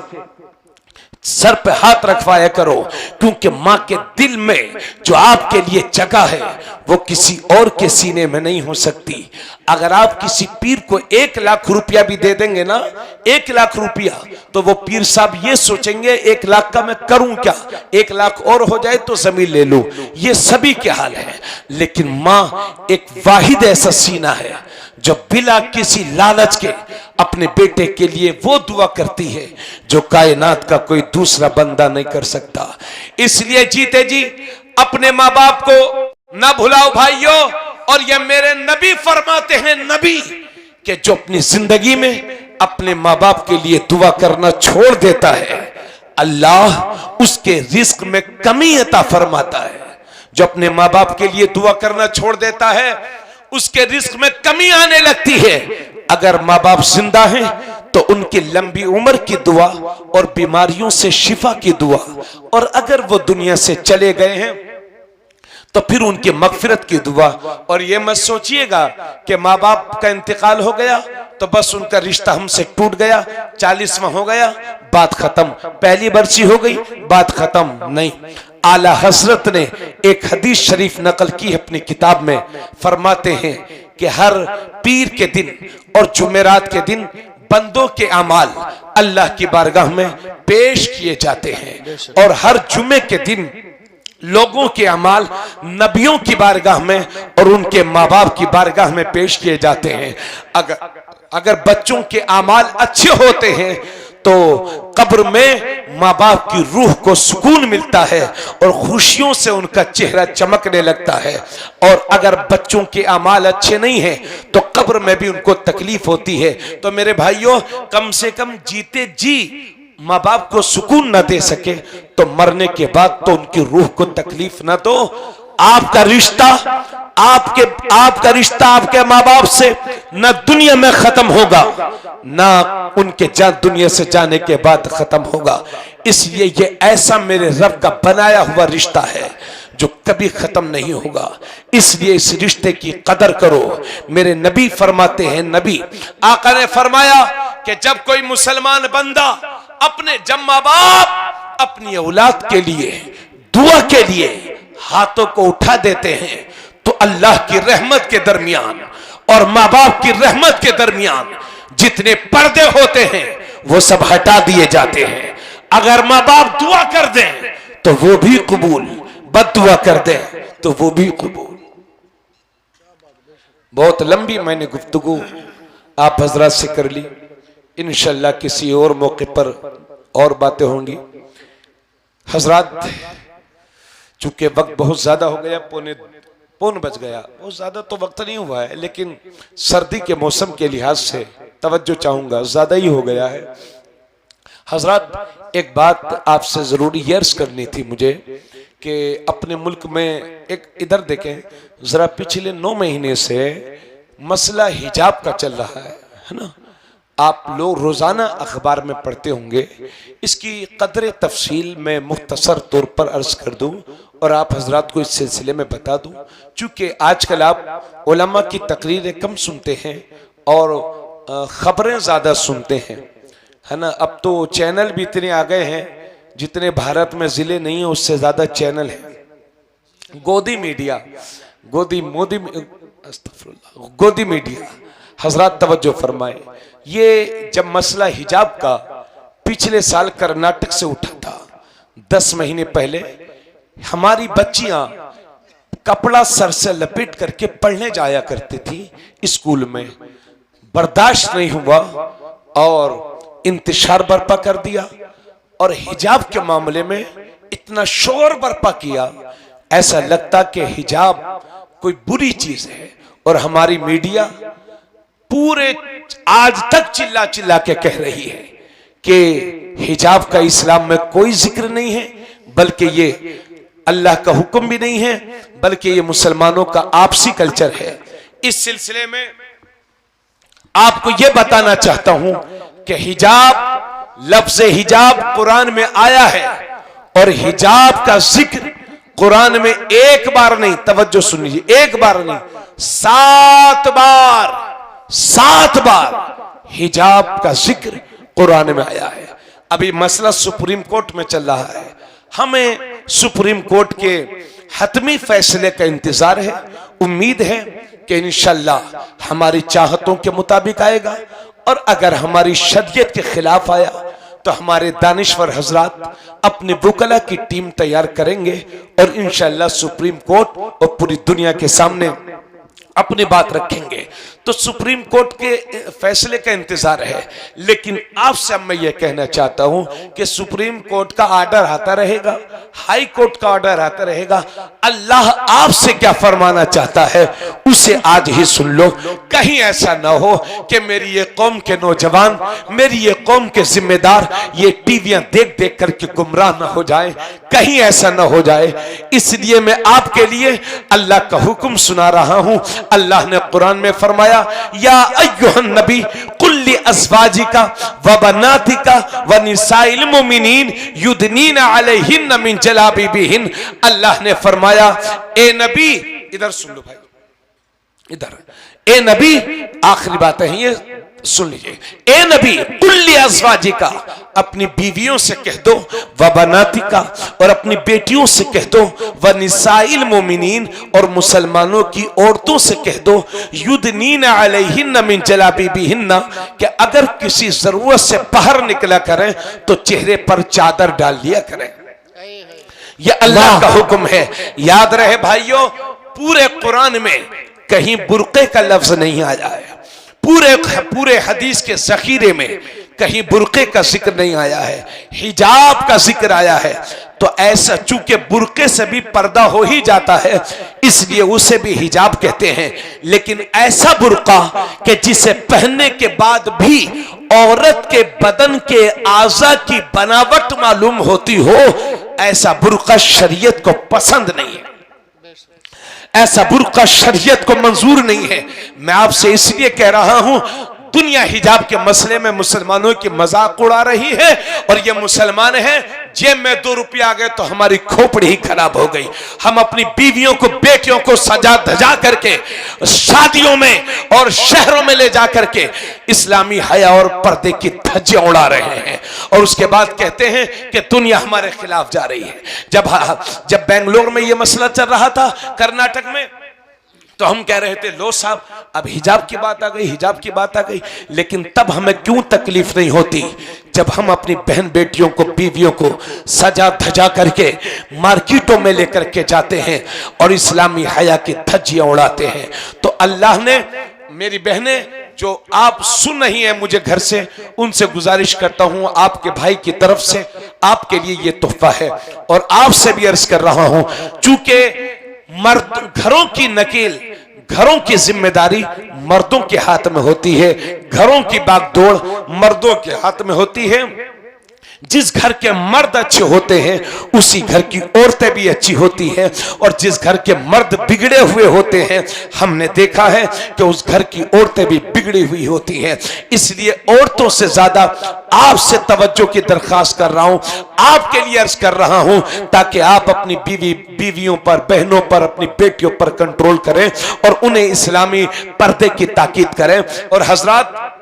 Speaker 1: सर पे हाथ रखवाया करो, क्योंकि माँ के दिल में जो आपके लिए जगह है वो किसी और के सीने में नहीं हो सकती। अगर आप किसी पीर को 1 लाख रुपया भी दे देंगे ना, 1 लाख रुपया, तो वो पीर साहब ये सोचेंगे 1 लाख का मैं करूं क्या, 1 लाख और हो जाए तो जमीन ले लूं। ये सभी के हाल है। लेकिन माँ एक वाहिद ऐसा सीना है जो बिना किसी लालच के अपने बेटे के लिए वो दुआ करती है जो कायनात का कोई दूसरा बंदा नहीं कर सकता। इसलिए जीते जी अपने माँ बाप को ना भुलाओ भाइयों। और ये मेरे नबी फरमाते हैं, नबी कि जो अपनी जिंदगी में अपने माँ बाप के लिए दुआ करना छोड़ देता है, अल्लाह उसके रिस्क में कमी अता फरमाता है। जो अपने माँ बाप के लिए दुआ करना छोड़ देता है, उसके रिस्क में कमी आने लगती है। अगर माँ बाप जिंदा हैं तो उनकी लंबी उम्र की दुआ और बीमारियों से शिफा की दुआ, और अगर वो दुनिया से चले गए हैं तो फिर उनकी मगफिरत की दुआ। और ये मत सोचिएगा कि माँ बाप का इंतकाल हो गया तो बस उनका रिश्ता हमसे टूट गया, 40वां हो गया, बात खत्म, पहली बरसी हो गई, बात खत्म। नहीं, आला हजरत ने एक हदीस शरीफ नकल की अपनी किताब में, फरमाते हैं कि हर पीर के दिन और जुमेरात के दिन बंदों के अमाल अल्लाह की बारगाह में पेश किए जाते हैं, और हर जुमे के दिन लोगों के अमाल नबियों की बारगाह में और उनके माँ बाप की बारगाह में पेश किए जाते हैं। अगर बच्चों के अमाल अच्छे होते हैं तो कब्र में माँ बाप की रूह को सुकून मिलता है और खुशियों से उनका चेहरा चमकने लगता है। और अगर बच्चों के अमाल अच्छे नहीं हैं तो कब्र में भी उनको तकलीफ होती है। तो मेरे भाइयों, कम से कम जीते जी माँ बाप को सुकून न दे सके तो मरने के बाद तो उनकी रूह को तकलीफ न दो। आपका रिश्ता आपके माँ बाप से न दुनिया में खत्म होगा, ना उनके दुनिया से जाने के बाद खत्म होगा। इसलिए ये ऐसा मेरे रब का बनाया हुआ रिश्ता है जो कभी खत्म नहीं होगा। इसलिए इस रिश्ते की कदर करो। मेरे नबी फरमाते हैं, नबी आका ने फरमाया कि जब कोई मुसलमान बंदा अपने माँ बाप अपनी औलाद के लिए दुआ के लिए हाथों को उठा देते हैं तो अल्लाह की रहमत के दरमियान और माँ बाप की रहमत के दरमियान जितने पर्दे होते हैं वो सब हटा दिए जाते हैं। अगर माँ बाप दुआ कर दें तो वो भी कबूल, बद्दुआ कर दें तो वो भी कबूल। बहुत लंबी मैंने गुफ्तगू आप हजरात से कर ली। इंशाल्लाह किसी और मौके पर और बातें होंगी। हजरात, चूंकि वक्त बहुत ज्यादा हो गया, पौन बज गया, बहुत ज्यादा तो वक्त नहीं हुआ है, लेकिन सर्दी के मौसम के लिहाज से तवज्जो चाहूंगा, ज्यादा ही हो गया है। हजरात, एक बात आपसे जरूरी अर्ज करनी थी मुझे कि अपने मुल्क में एक इधर देखें जरा, पिछले 9 महीने से मसला हिजाब का चल रहा है ना। आप लोग रोजाना अखबार में पढ़ते होंगे। इसकी कदर तफसील में मुख्तसर तौर पर अर्ज कर दूं और आप हजरात को इस सिलसिले में बता दूं। चूंकि आजकल आप उलमा की तकरीरें कम सुनते हैं और खबरें ज्यादा सुनते हैं, है ना। अब तो चैनल भी इतने आ गए हैं, जितने भारत में जिले नहीं है उससे ज्यादा चैनल है। गोदी मीडिया, गोदी मीडिया, हजरात तवज्जो फरमाए। ये जब मसला हिजाब का पिछले साल कर्नाटक से उठा था, 10 महीने पहले हमारी बच्चियां कपड़ा सर से लपेट करके पढ़ने जाया करती थी स्कूल में। बर्दाश्त नहीं हुआ और इंतशार बर्पा कर दिया और हिजाब के मामले में इतना शोर बर्पा किया, ऐसा लगता कि हिजाब कोई बुरी चीज है। और हमारी मीडिया पूरे आज तक चिल्ला चिल्ला के कह रही है कि हिजाब का इस्लाम में कोई जिक्र नहीं है, बल्कि ये अल्लाह का हुक्म भी नहीं है, बल्कि ये मुसलमानों का आपसी कल्चर है। इस सिलसिले में आपको यह बताना चाहता हूं कि हिजाब, लफ्ज़ हिजाब कुरान में आया है और हिजाब का जिक्र कुरान में एक बार नहीं, तवज्जो सुन लीजिए, एक बार नहीं 7 बार हिजाब का जिक्र कुरान में आया है। अभी मसला सुप्रीम कोर्ट में चल रहा है, हमें सुप्रीम कोर्ट के हतमी फैसले का इंतजार है। उम्मीद है कि इंशाल्लाह हमारी चाहतों के मुताबिक आएगा और अगर हमारी शरीयत के खिलाफ आया तो हमारे दानिश्वर हजरात अपने वकला की टीम तैयार करेंगे और इंशाल्लाह सुप्रीम कोर्ट और पूरी दुनिया के सामने अपनी बात रखेंगे। तो सुप्रीम कोर्ट के फैसले का इंतजार है, लेकिन आपसे अब मैं ये कहना चाहता हूं कि सुप्रीम कोर्ट का ऑर्डर आता रहेगा, हाई कोर्ट का ऑर्डर आता रहेगा। अल्लाह आपसे क्या फरमाना चाहता है उसे आज ही सुन लो। कहीं ऐसा ना हो कि मेरी ये कौम के नौजवान, मेरी ये कौम के जिम्मेदार ये टीवियां देख देख करके गुमराह ना हो जाए, कहीं ऐसा ना हो जाए। इसलिए मैं आपके लिए अल्लाह का हुक्म सुना रहा हूं। अल्लाह ने कुरान में फरमाया, या अय्युहन नबी कुल्ली अज़वाजिका व बनातिका व निसाइल मुमिनीन युदनीना अलैहिन मिन जलाबिबिहिन। अल्लाह ने फरमाया, ए नबी, इधर सुन लो भाई, इधर, ए नबी, आखिरी बात है ये सुन लीजिए। ए नबी कुल्ली अज़वाजिका, अपनी बीवियों से कह दो, व बनातिका, और अपनी बेटियों से कह दो, व निसाइल मोमिनीन, और मुसलमानों की औरतों से कह दो, युदनीना अलैहिन्ना मिन जलाबिबिहिन्ना, कि अगर किसी जरूरत से बाहर निकला करें तो चेहरे पर चादर डाल लिया करें। यह अल्लाह का हुक्म है। याद रहे भाइयों, पूरे कुरान में कहीं बुर्के का लफ्ज नहीं आया है। पूरे हदीस के जखीरे में कहीं बुर्के का जिक्र नहीं आया है, हिजाब का जिक्र आया है। तो ऐसा चूंकि बुर्के से भी पर्दा हो ही जाता है, इसलिए उसे भी हिजाब कहते हैं। लेकिन ऐसा बुर्का कि जिसे पहनने के बाद भी औरत के बदन के आज़ा की बनावट मालूम होती हो, ऐसा बुर्का शरीयत को पसंद नहीं है, ऐसा बुर्का शरीयत को मंजूर नहीं है। मैं आपसे इसलिए कह रहा हूं, दुनिया हिजाब के मसले में मुसलमानों की मजाक उड़ा रही है, और ये मुसलमान हैं जेब में 2 रुपया आ गए तो हमारी खोपड़ी ही खराब हो गई। हम अपनी बीवियों को, बेटियों को सजा धजा करके शादियों में और शहरों में ले जा करके इस्लामी हया और पर्दे की धज्जियां उड़ा रहे हैं, और उसके बाद कहते हैं कि दुनिया हमारे खिलाफ जा रही है। जब बेंगलोर में यह मसला चल रहा था, कर्नाटक में, तो हम कह रहे थे लो साहब अब हिजाब की बात आ गई, हिजाब की बात आ गई। लेकिन तब हमें क्यों तकलीफ नहीं होती जब हम अपनी बहन बेटियों को, बीवियों को सजा धजा करके मार्केटों में लेकर के जाते हैं और इस्लामी हया की धज्जियां उड़ाते हैं। तो अल्लाह ने, मेरी बहनें जो आप सुन रही हैं मुझे घर से, उनसे गुजारिश करता हूं, आपके भाई की तरफ से आपके लिए ये तोहफा है, और आपसे भी अर्ज कर रहा हूं, चूंकि मर्द घरों की नकील, घरों की जिम्मेदारी मर्दों के हाथ में होती है, घरों की बागडोर मर्दों के हाथ में होती है। जिस घर के मर्द अच्छे होते हैं उसी घर की औरतें भी अच्छी होती हैं, और जिस घर के मर्द बिगड़े हुए होते हैं, हमने देखा है कि उस घर की औरतें भी बिगड़ी हुई होती हैं। इसलिए औरतों से ज्यादा आपसे तवज्जो की दरखास्त कर रहा हूं, आपके लिए अर्ज कर रहा हूं, ताकि आप अपनी बीवियों पर, बहनों पर, अपनी बेटियों पर कंट्रोल करें और उन्हें इस्लामी पर्दे की ताकीद करें। और हजरात,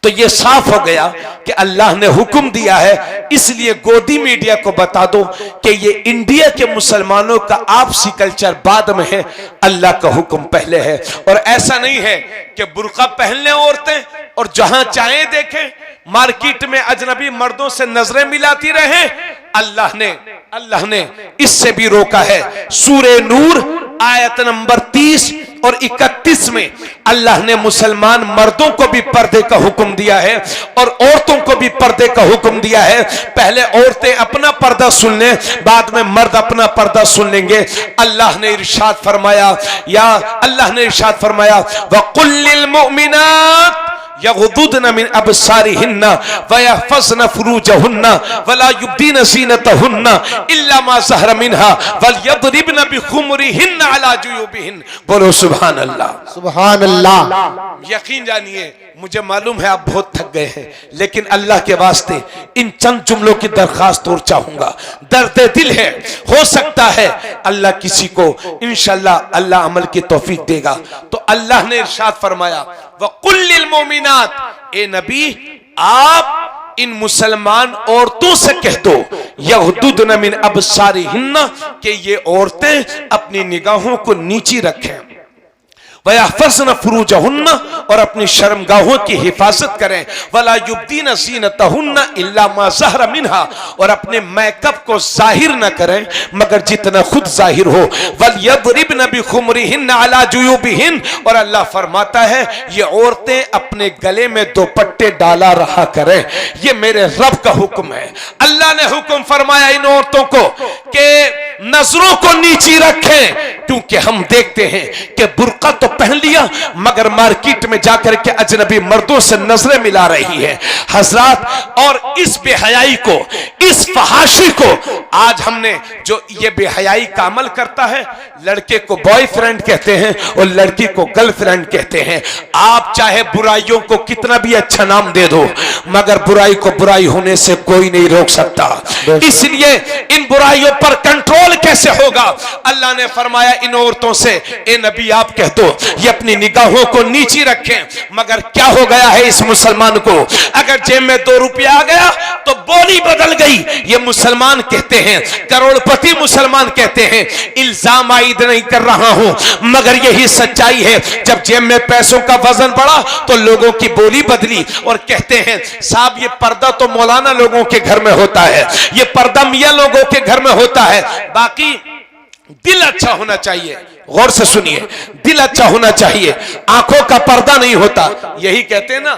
Speaker 1: तो ये साफ हो गया कि अल्लाह ने हुक्म दिया है, इसलिए गोदी मीडिया को बता दो कि ये इंडिया के मुसलमानों का आपसी कल्चर बाद में है, अल्लाह का हुक्म पहले है। और ऐसा नहीं है कि बुर्का पहन लें औरतें और जहां चाहे देखें, मार्केट में अजनबी मर्दों से नजरें मिलाती रहें। अल्लाह ने इससे भी रोका है। सूरे नूर आयत नंबर 30 और 31 में अल्लाह ने मुसलमान मर्दों को भी पर्दे का हुक्म दिया है और औरतों को भी पर्दे का हुक्म दिया है। पहले औरतें अपना पर्दा सुन लें, बाद में मर्द अपना पर्दा सुन लेंगे। अल्लाह ने इरशाद फरमाया वकुल्लिल मुमिनात यग़ुद्दुन मिन अबसारिहिन्ना व यहफ़ज़्न फुरूजहुन्ना वला युब्दीन ज़ीनतहुन्ना इल्ला मा ज़हरा मिन्हा वलयज़रिबन बिख़ुमुरिहिन्ना अला जुयूबिहिन। बोलो सुभान अल्लाह,
Speaker 3: सुभान अल्लाह।
Speaker 1: यकीन जानिए, मुझे मालूम है आप बहुत थक गए हैं, लेकिन अल्लाह के वास्ते इन चंद जुमलों की दरखास्त और चाहूंगा। दर्द दिल है, हो सकता है अल्लाह किसी को इंशाअल्लाह अल्लाह अमल की तौफीक देगा। तो अल्लाह ने इरशाद फरमाया वकुल्लिल मोमिनात, ए नबी आप इन मुसलमान औरतों से कह दो यग़ुद्दुन मिन अबसारिहिन्ना, कि ये औरतें अपनी निगाहों को नीची रखें, वयहफ़ज़्न फुरूजहुन्ना, और अपनी शर्मगाहों की हिफाजत करें, वला युब्दीन ज़ीनतहुन्ना इल्ला मा ज़हरा मिन्हा, और अपने मेकअप को जाहिर न करें मगर जितना खुद जाहिर हो, वलयज़रिबन बिख़ुमुरिहिन्ना अला जुयूबिहिन, और अल्लाह फरमाता है ये औरतें अपने गले में दुपट्टे डाला रहा करें। ये मेरे रब का हुक्म है। अल्लाह ने हुक्म फरमाया इन औरतों को कि नजरों को नीची रखें, क्योंकि हम देखते हैं कि बुर्का तो पहन लिया मगर मार्केट में जाकर के अजनबी मर्दों से नजरें मिला रही है हजरात। और इस बेहयाई को, इस फहाशी को आज हमने, जो ये बेहयाई का अमल करता है, लड़के को बॉयफ्रेंड कहते हैं और लड़की को गर्लफ्रेंड कहते हैं। आप चाहे बुराइयों को कितना भी अच्छा नाम दे दो, मगर बुराई को बुराई होने से कोई नहीं रोक सकता। इसलिए इन बुराइयों पर कंट्रोल कैसे होगा? अल्लाह ने फरमाया इन औरतों से, ए नबी आप कह दो ये अपनी निगाहों को नीची रखें। मगर क्या हो गया है इस मुसलमान को, अगर जेब में 2 रुपया आ गया तो बोली बदल गई। ये मुसलमान कहते हैं, करोड़पति मुसलमान कहते हैं, इल्जाम आयद नहीं कर रहा हूं मगर यही सच्चाई है। जब जेब में पैसों का वजन बढ़ा तो लोगों की बोली बदली और कहते हैं साहब ये पर्दा तो मौलाना लोगों के घर में होता है, ये पर्दा मियां लोगों के घर में होता है। बाकी दिल अच्छा होना चाहिए। गौर से सुनिए, दिल अच्छा होना चाहिए, आंखों का पर्दा नहीं होता। यही कहते हैं ना,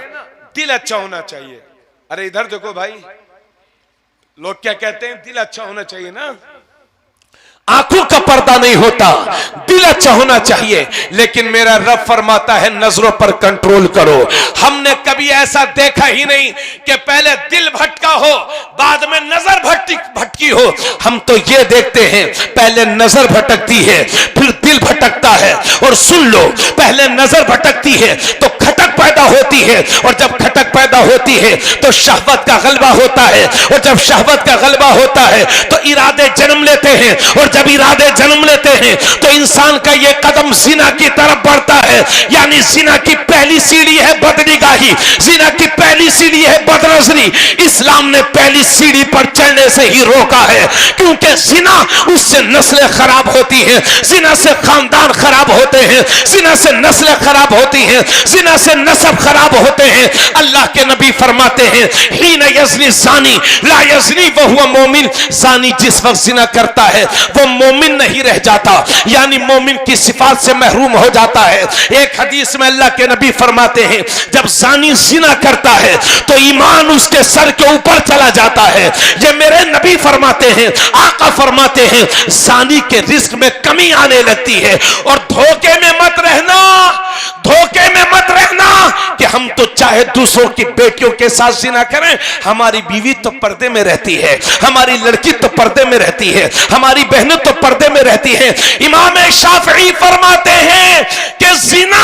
Speaker 1: दिल अच्छा होना चाहिए। अरे इधर देखो भाई, लोग क्या कहते हैं, दिल अच्छा होना चाहिए ना, आंखों का पर्दा नहीं होता, दिल अच्छा होना चाहिए। लेकिन मेरा रब फरमाता है नजरों पर कंट्रोल करो। हमने कभी ऐसा देखा ही नहीं कि पहले दिल भटका हो बाद में नजर भटकी हो। हम तो ये देखते हैं पहले नजर भटकती है फिर दिल भटकता है। और सुन लो, पहले नजर भटकती है तो खटक पैदा होती है, और जब खटक पैदा होती है तो शहवत का गलबा होता है, और जब शहवत का गलबा होता है तो इरादे जन्म लेते हैं, और जब इरादे जन्म लेते हैं तो इंसान का यह कदम जिना की तरफ बढ़ता है। यानी जिना की पहली सीढ़ी है बदनिगाही, जिना की पहली सीढ़ी है बदनजरी। इस्लाम ने पहली सीढ़ी पर चढ़ने से ही रोका है, क्योंकि जिना उससे नस्लें खराब होती हैं, जिना से खानदान खराब होते हैं, जिना से नस्लें खराब होती हैं, जिना से नसब खराब होते हैं। अल्लाह के नबी फरमाते हैं हीन यज़नी ज़ानी ला यज़नी वहुवा मोमिन, ज़ानी जिस वक्त जिना करता है वो मोमिन नहीं रह जाता, यानी मोमिन की सिफात से महरूम हो जाता है। एक हदीस में अल्लाह के नबी फरमाते हैं जब ज़ानी जिना करता है तो ईमान उसके सर के ऊपर चला जाता है। ये मेरे नबी फरमाते हैं, आका फरमाते हैं ज़ानी के रिस्क में कमी आने लगती है। और धोखे में मत रहना, धोखे में मत रहना कि हम तो चाहे दूसरों की बेटियों के साथ जिना करें, हमारी बीवी तो पर्दे में रहती है, हमारी लड़की तो पर्दे में रहती है, हमारी बहनें तो पर्दे में रहती हैं। इमाम शाफई फरमाते हैं कि जिना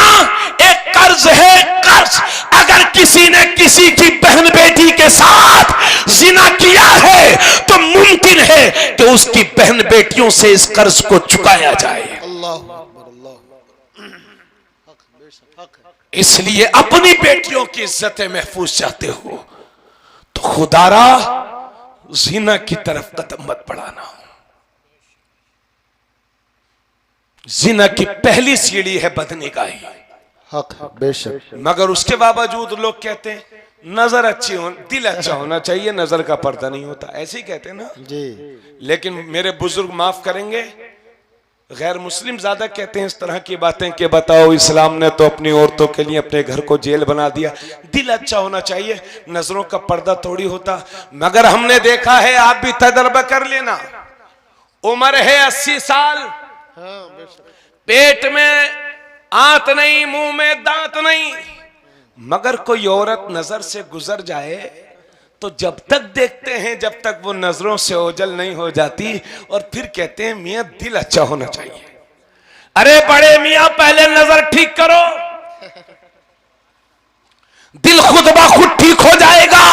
Speaker 1: एक कर्ज है, कर्ज। अगर किसी ने किसी की बहन बेटी के साथ जिना किया है तो मुमकिन है कि उसकी बहन बेटियों से इस कर्ज को चुकाया जाए।
Speaker 4: अल्लाह अल्लाह, हक बेशक हक है।
Speaker 1: इसलिए अपनी बेटियों की इज्जतें महफूज चाहते हो तो खुदारा जिना की तरफ कदम मत बढ़ाना। जिना की पहली सीढ़ी है बदनिगाही,
Speaker 3: हक बेशक।
Speaker 1: मगर उसके बावजूद लोग कहते हैं नजर अच्छी हो, दिल अच्छा होना चाहिए, नजर का पर्दा नहीं होता, ऐसे ही कहते हैं ना
Speaker 3: जी।
Speaker 1: लेकिन मेरे बुजुर्ग माफ करेंगे, गैर मुस्लिम ज्यादा कहते हैं इस तरह की बातें कि बताओ इस्लाम ने तो अपनी औरतों के लिए अपने घर को जेल बना दिया। दिल अच्छा होना चाहिए, नजरों का पर्दा थोड़ी होता। मगर हमने देखा है, आप भी तजर्बा कर लेना, उम्र है 80 साल,
Speaker 4: हाँ बेशक।
Speaker 1: पेट में आंत नहीं, मुंह में दांत नहीं, मगर कोई औरत नजर से गुजर जाए तो जब तक देखते हैं जब तक वो नजरों से ओझल नहीं हो जाती, और फिर कहते हैं मियां दिल अच्छा होना चाहिए। अरे बड़े मियां पहले नजर ठीक करो, दिल खुद ब खुद ठीक हो जाएगा।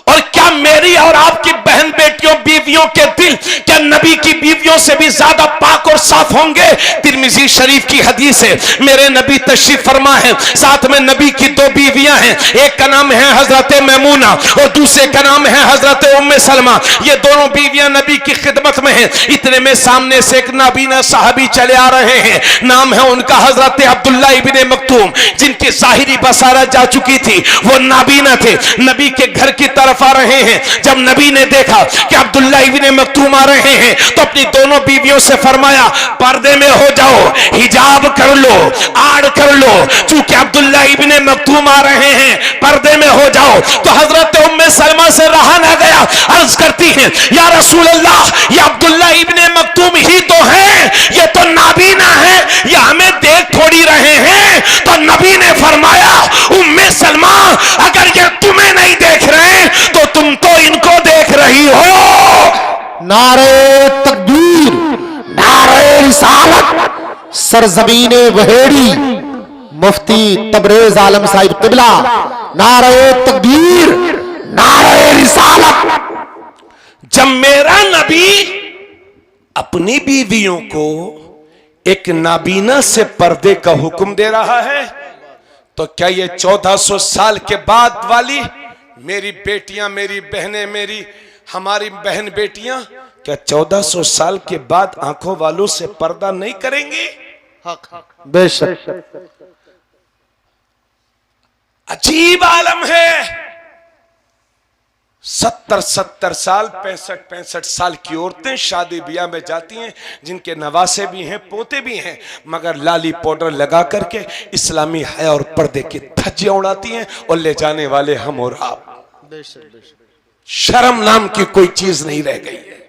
Speaker 1: और क्या मेरी और आपकी बहन बेटियों बीवियों के दिल क्या नबी की बीवियों से भी ज्यादा पाक और साफ होंगे? तिरमिजी शरीफ की हदीस है, मेरे नबी तशरीफ फरमा है, साथ में नबी की 2 बीवियां हैं, एक का नाम है हजरत मैमूना और दूसरे का नाम है हजरत उम्मे सलमा। ये दोनों बीवियां नबी की खिदमत में हैं। इतने में सामने से एक नाबीना साहबी चले आ रहे हैं, नाम है उनका हजरत अब्दुल्ला इब्ने मक्तूम, जिनकी जाहिरी बसारत जा चुकी थी, वो नाबीना थे, नबी के घर की तरफ आ रहे हैं। जब नबी ने देखा कि अब्दुल्ला इब्ने मक्तूम आ रहे हैं तो अपनी दोनों बीवियों से फरमाया पर्दे में हो जाओ, हिजाब कर लो, आड़ कर लो, चूंकि अब्दुल्ला इब्ने मक्तूम आ रहे हैं, पर्दे में हो जाओ। तो हजरत उम्मे सलमा से रहा ना गया, अर्ज करती हैं या रसूल अल्लाह, ये अब्दुल्ला इब्ने मक्तूम ही तो है, ये तो नाबीना है, ये हमें देख थोड़ी रहे हैं। तो नबी ने फरमाया उम्मे सलमा, अगर ये तुम्हें नहीं देख रहे तो तुम तो इनको देख रही हो।
Speaker 3: नारे तकबीर, नारे रिसालत, सरजमीने वहेड़ी, मुफ्ती तबरेज आलम साहिब किबला, नारे तकबीर, नारे रिसालत।
Speaker 1: जब मेरा नबी अपनी बीवियों को एक नाबीना से पर्दे का हुक्म दे रहा है तो क्या ये 1400 साल के बाद वाली मेरी बेटियां, मेरी बहनें, मेरी हमारी बहन बेटियां क्या 1400 साल के बाद आंखों वालों से पर्दा नहीं करेंगी?
Speaker 4: हक
Speaker 3: बेशक।
Speaker 1: अजीब आलम है। 70 साल 65 साल की औरतें शादी ब्याह में जाती हैं, जिनके नवासे भी हैं, पोते भी हैं, मगर लाली पाउडर लगा करके इस्लामी हया और पर्दे की धज्जियां उड़ाती हैं और ले जाने वाले हम और आप।
Speaker 4: बेशक बेशक।
Speaker 1: शर्म नाम की कोई चीज नहीं रह गई है।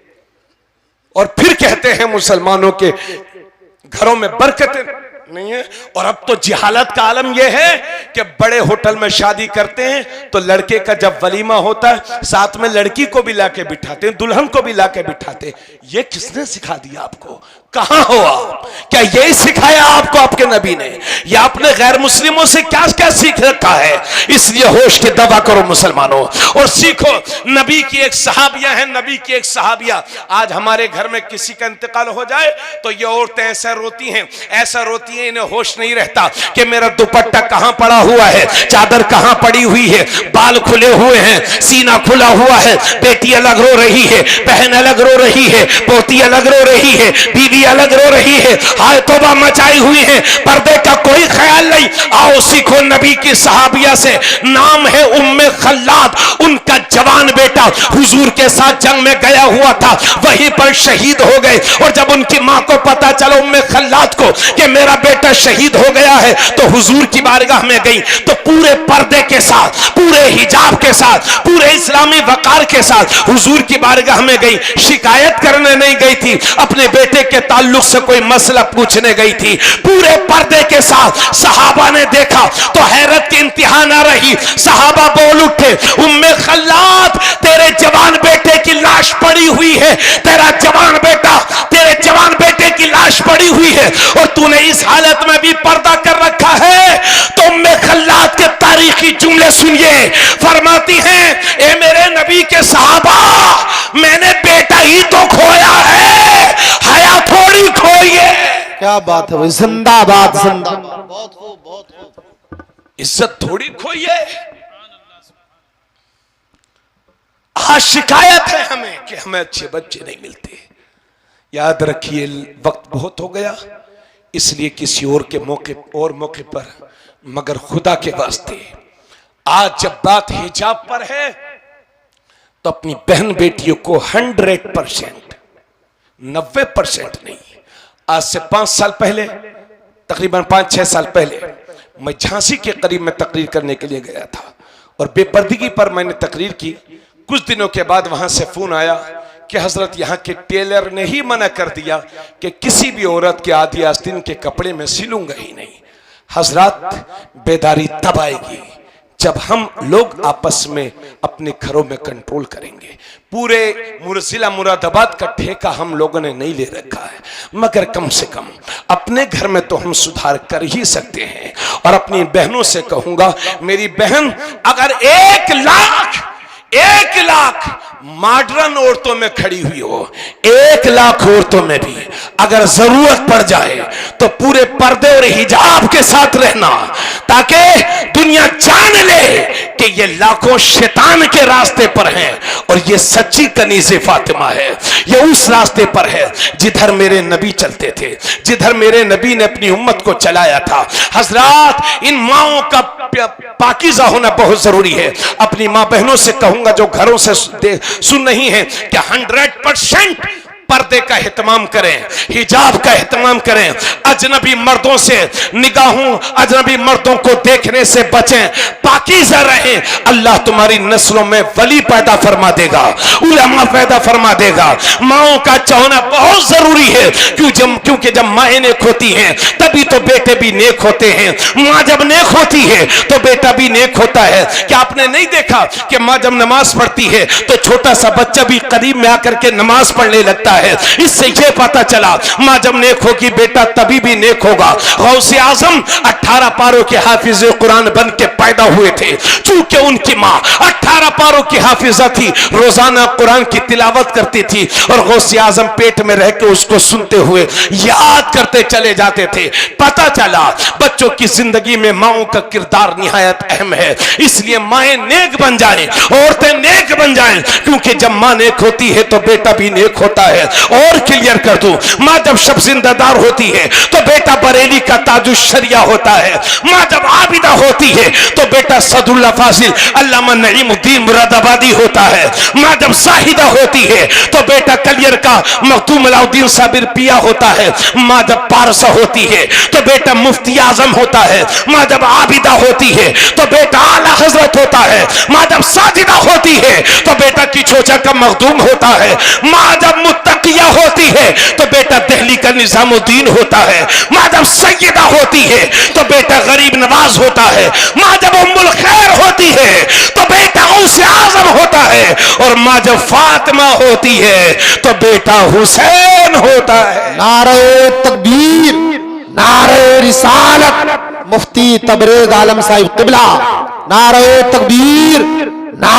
Speaker 1: और फिर कहते हैं मुसलमानों के घरों में बरकत नहीं है। और अब तो जिहालत का आलम यह है कि बड़े होटल में शादी करते हैं तो लड़के का जब वलीमा होता है साथ में लड़की को भी लाके बिठाते हैं, दुल्हन को भी लाके बिठाते हैं। ये किसने सिखा दिया आपको? कहां हो आप? क्या यही सिखाया आपको आपके नबी ने, या आपने गैर मुस्लिमों से क्या क्या सीख रखा है? इसलिए होश की दवा करो मुसलमानों और सीखो। नबी की एक सहाबिया है, नबी की एक सहाबिया। आज हमारे घर में किसी का इंतकाल हो जाए तो ये औरतें ऐसा रोती हैं, ऐसा रोती हैं, इन्हें होश नहीं रहता कि मेरा दुपट्टा कहां पड़ा हुआ है, चादर कहां पड़ी हुई है, बाल खुले हुए हैं, सीना खुला हुआ है, बेटी अलग रो रही है, बहन अलग रो रही है, पोती अलग रो रही है, बीवी अलग रो रही है, हाय तौबा मचाई हुई है, पर्दे का कोई ख्याल नहीं। आओ सीखो नबी की सहाबिया से। नाम है उम्मे खल्लाद। उनका जवान बेटा हुजूर के साथ जंग में गया हुआ था, वहीं पर शहीद हो गए। और जब उनकी मां को पता चला उम्मे खल्लाद को कि मेरा बेटा शहीद हो गया है, तो हुजूर की बारगाह में गई तो पूरे पर्दे के साथ, पूरे हिजाब के साथ, पूरे इस्लामी वकार के साथ हुजूर की बारगाह में गई। शिकायत करने नहीं गई थी, अपने बेटे के ताल्लुक से कोई मसला पूछने गई थी। पूरे पर्दे के साथ सहाबा ने देखा तो हैरत की इंतहा ना रही। सहाबा बोल उठे, उम्मे खल्लाद तेरे जवान बेटे की लाश पड़ी हुई है, तेरा जवान बेटा, तेरे जवान बेटे की लाश पड़ी हुई है और तूने इस हालत में भी पर्दा कर रखा है। तो उम्मे खल्लाद के तारीखी जुमले सुनिए। फरमाती हैं, ए मेरे नबी के सहाबा, मैंने बेटा ही तो खोया है, हया थोड़ी खोई है।
Speaker 3: क्या बात है भाई, जिंदाबाद जिंदाबाद।
Speaker 4: बहुत खूब बहुत खूब।
Speaker 1: इज्जत थोड़ी खोई है। आज शिकायत है हमें कि हमें अच्छे बच्चे नहीं मिलते। याद रखिए वक्त बहुत हो गया, इसलिए किसी और के मौके पर, मगर खुदा के वास्ते आज जब बात हिजाब पर है तो अपनी बहन बेटियों को 100%, 90% नहीं, आज से 5 साल पहले, तकरीबन 5-6 साल पहले मैं झांसी के करीब में तकरीर करने के लिए गया था और बेपर्दगी पर मैंने तकरीर की। कुछ दिनों के बाद वहां से फोन आया कि हजरत यहाँ के टेलर ने ही मना कर दिया कि किसी भी औरत के आदि आस्तीन के कपड़े में सिलूंगा ही नहीं। हजरत, बेदारी तब आएगी जब हम लोग आपस में अपने घरों में कंट्रोल करेंगे। पूरे जिला मुरादाबाद का ठेका हम लोगों ने नहीं ले रखा है, मगर कम से कम अपने घर में तो हम सुधार कर ही सकते हैं। और अपनी बहनों से कहूंगा, मेरी बहन अगर 1 लाख मॉडर्न औरतों में खड़ी हुई हो, 1 लाख औरतों में भी अगर जरूरत पड़ जाए तो पूरे पर्दे और हिजाब के साथ रहना, ताकि दुनिया जान ले कि ये लाखों शैतान के रास्ते पर हैं और ये सच्ची कनीज़े फातिमा है। ये उस रास्ते पर है जिधर मेरे नबी चलते थे, जिधर मेरे नबी ने अपनी उम्मत को चलाया था। हजरात, इन माओं का पाकीज़ा होना बहुत जरूरी है। अपनी माँ बहनों से कहूंगा जो घरों से सुन रही हैं कि 100% पर्दे का एहतमाम करें, हिजाब का एहतमाम करें, अजनबी मर्दों से निगाहों, अजनबी मर्दों को देखने से बचें, पाकीज़ा रहें। अल्लाह तुम्हारी नस्लों में वली पैदा फरमा देगा, उलमा पैदा फरमा देगा। माओं का चाहना बहुत जरूरी है, क्योंकि जब माएं नेक होती हैं तभी तो बेटे भी नेक होते हैं। माँ जब नेक होती है तो बेटा भी नेक होता है। क्या आपने नहीं देखा कि माँ जब नमाज पढ़ती है तो छोटा सा बच्चा भी करीब में आकर के नमाज पढ़ने लगता है। इससे यह पता चला मां जब नेक होगी बेटा तभी भी नेक होगा। गौसे आजम 18 पारों के हाफिज कुरान बन के पैदा हुए थे, चूंकि उनकी मां 18 पारों की हाफिजा थी, रोजाना कुरान की तिलावत करती थी और गौसे आजम पेट में रह के उसको सुनते हुए याद करते चले जाते थे। पता चला बच्चों की जिंदगी में माओं का किरदार निहायत अहम है। इसलिए माएं नेक बन जाएं, औरतें नेक बन जाएं, क्योंकि जब मां नेक होती है तो बेटा भी नेक होता है। और क्लियर कर दूं, माँ जब शब जिंदादार होती है तो बेटा बरेली का ताजुश शरिया होता है। माँ जब आबिदा होती है तो बेटा सदुल्ला फासिल अल्लामा नईमुद्दीन मुरादाबादी होता है। माँ जब साहिदा होती है तो बेटा कलियर का मखदूम अलाउद्दीन साबिर पिया होता है। माँ जब पारसा होती है तो बेटा मुफ्ती आजम होता है। माँ जब आबिदा होती है तो बेटा आला हजरत होता है। माँ जब साजिदा होती है तो बेटा किचोचा का मखदूम होता है। माँ जब मुत्तकिया होती है तो बेटा दिल्ली का निजामुद्दीन होता है। माँ जब सैयदा होती है तो बेटा गरीब नवाज होता है। माँ जब उम्मुल खैर होती है तो बेटा गौसे आजम होता है। और माँ जब फातिमा होती है तो बेटा हुसैन होता है।
Speaker 3: नारे तकबीर, नारे रिसालत, मुफ्ती तबरेज आलम साहिब किबला, नारे तकबीर, नारे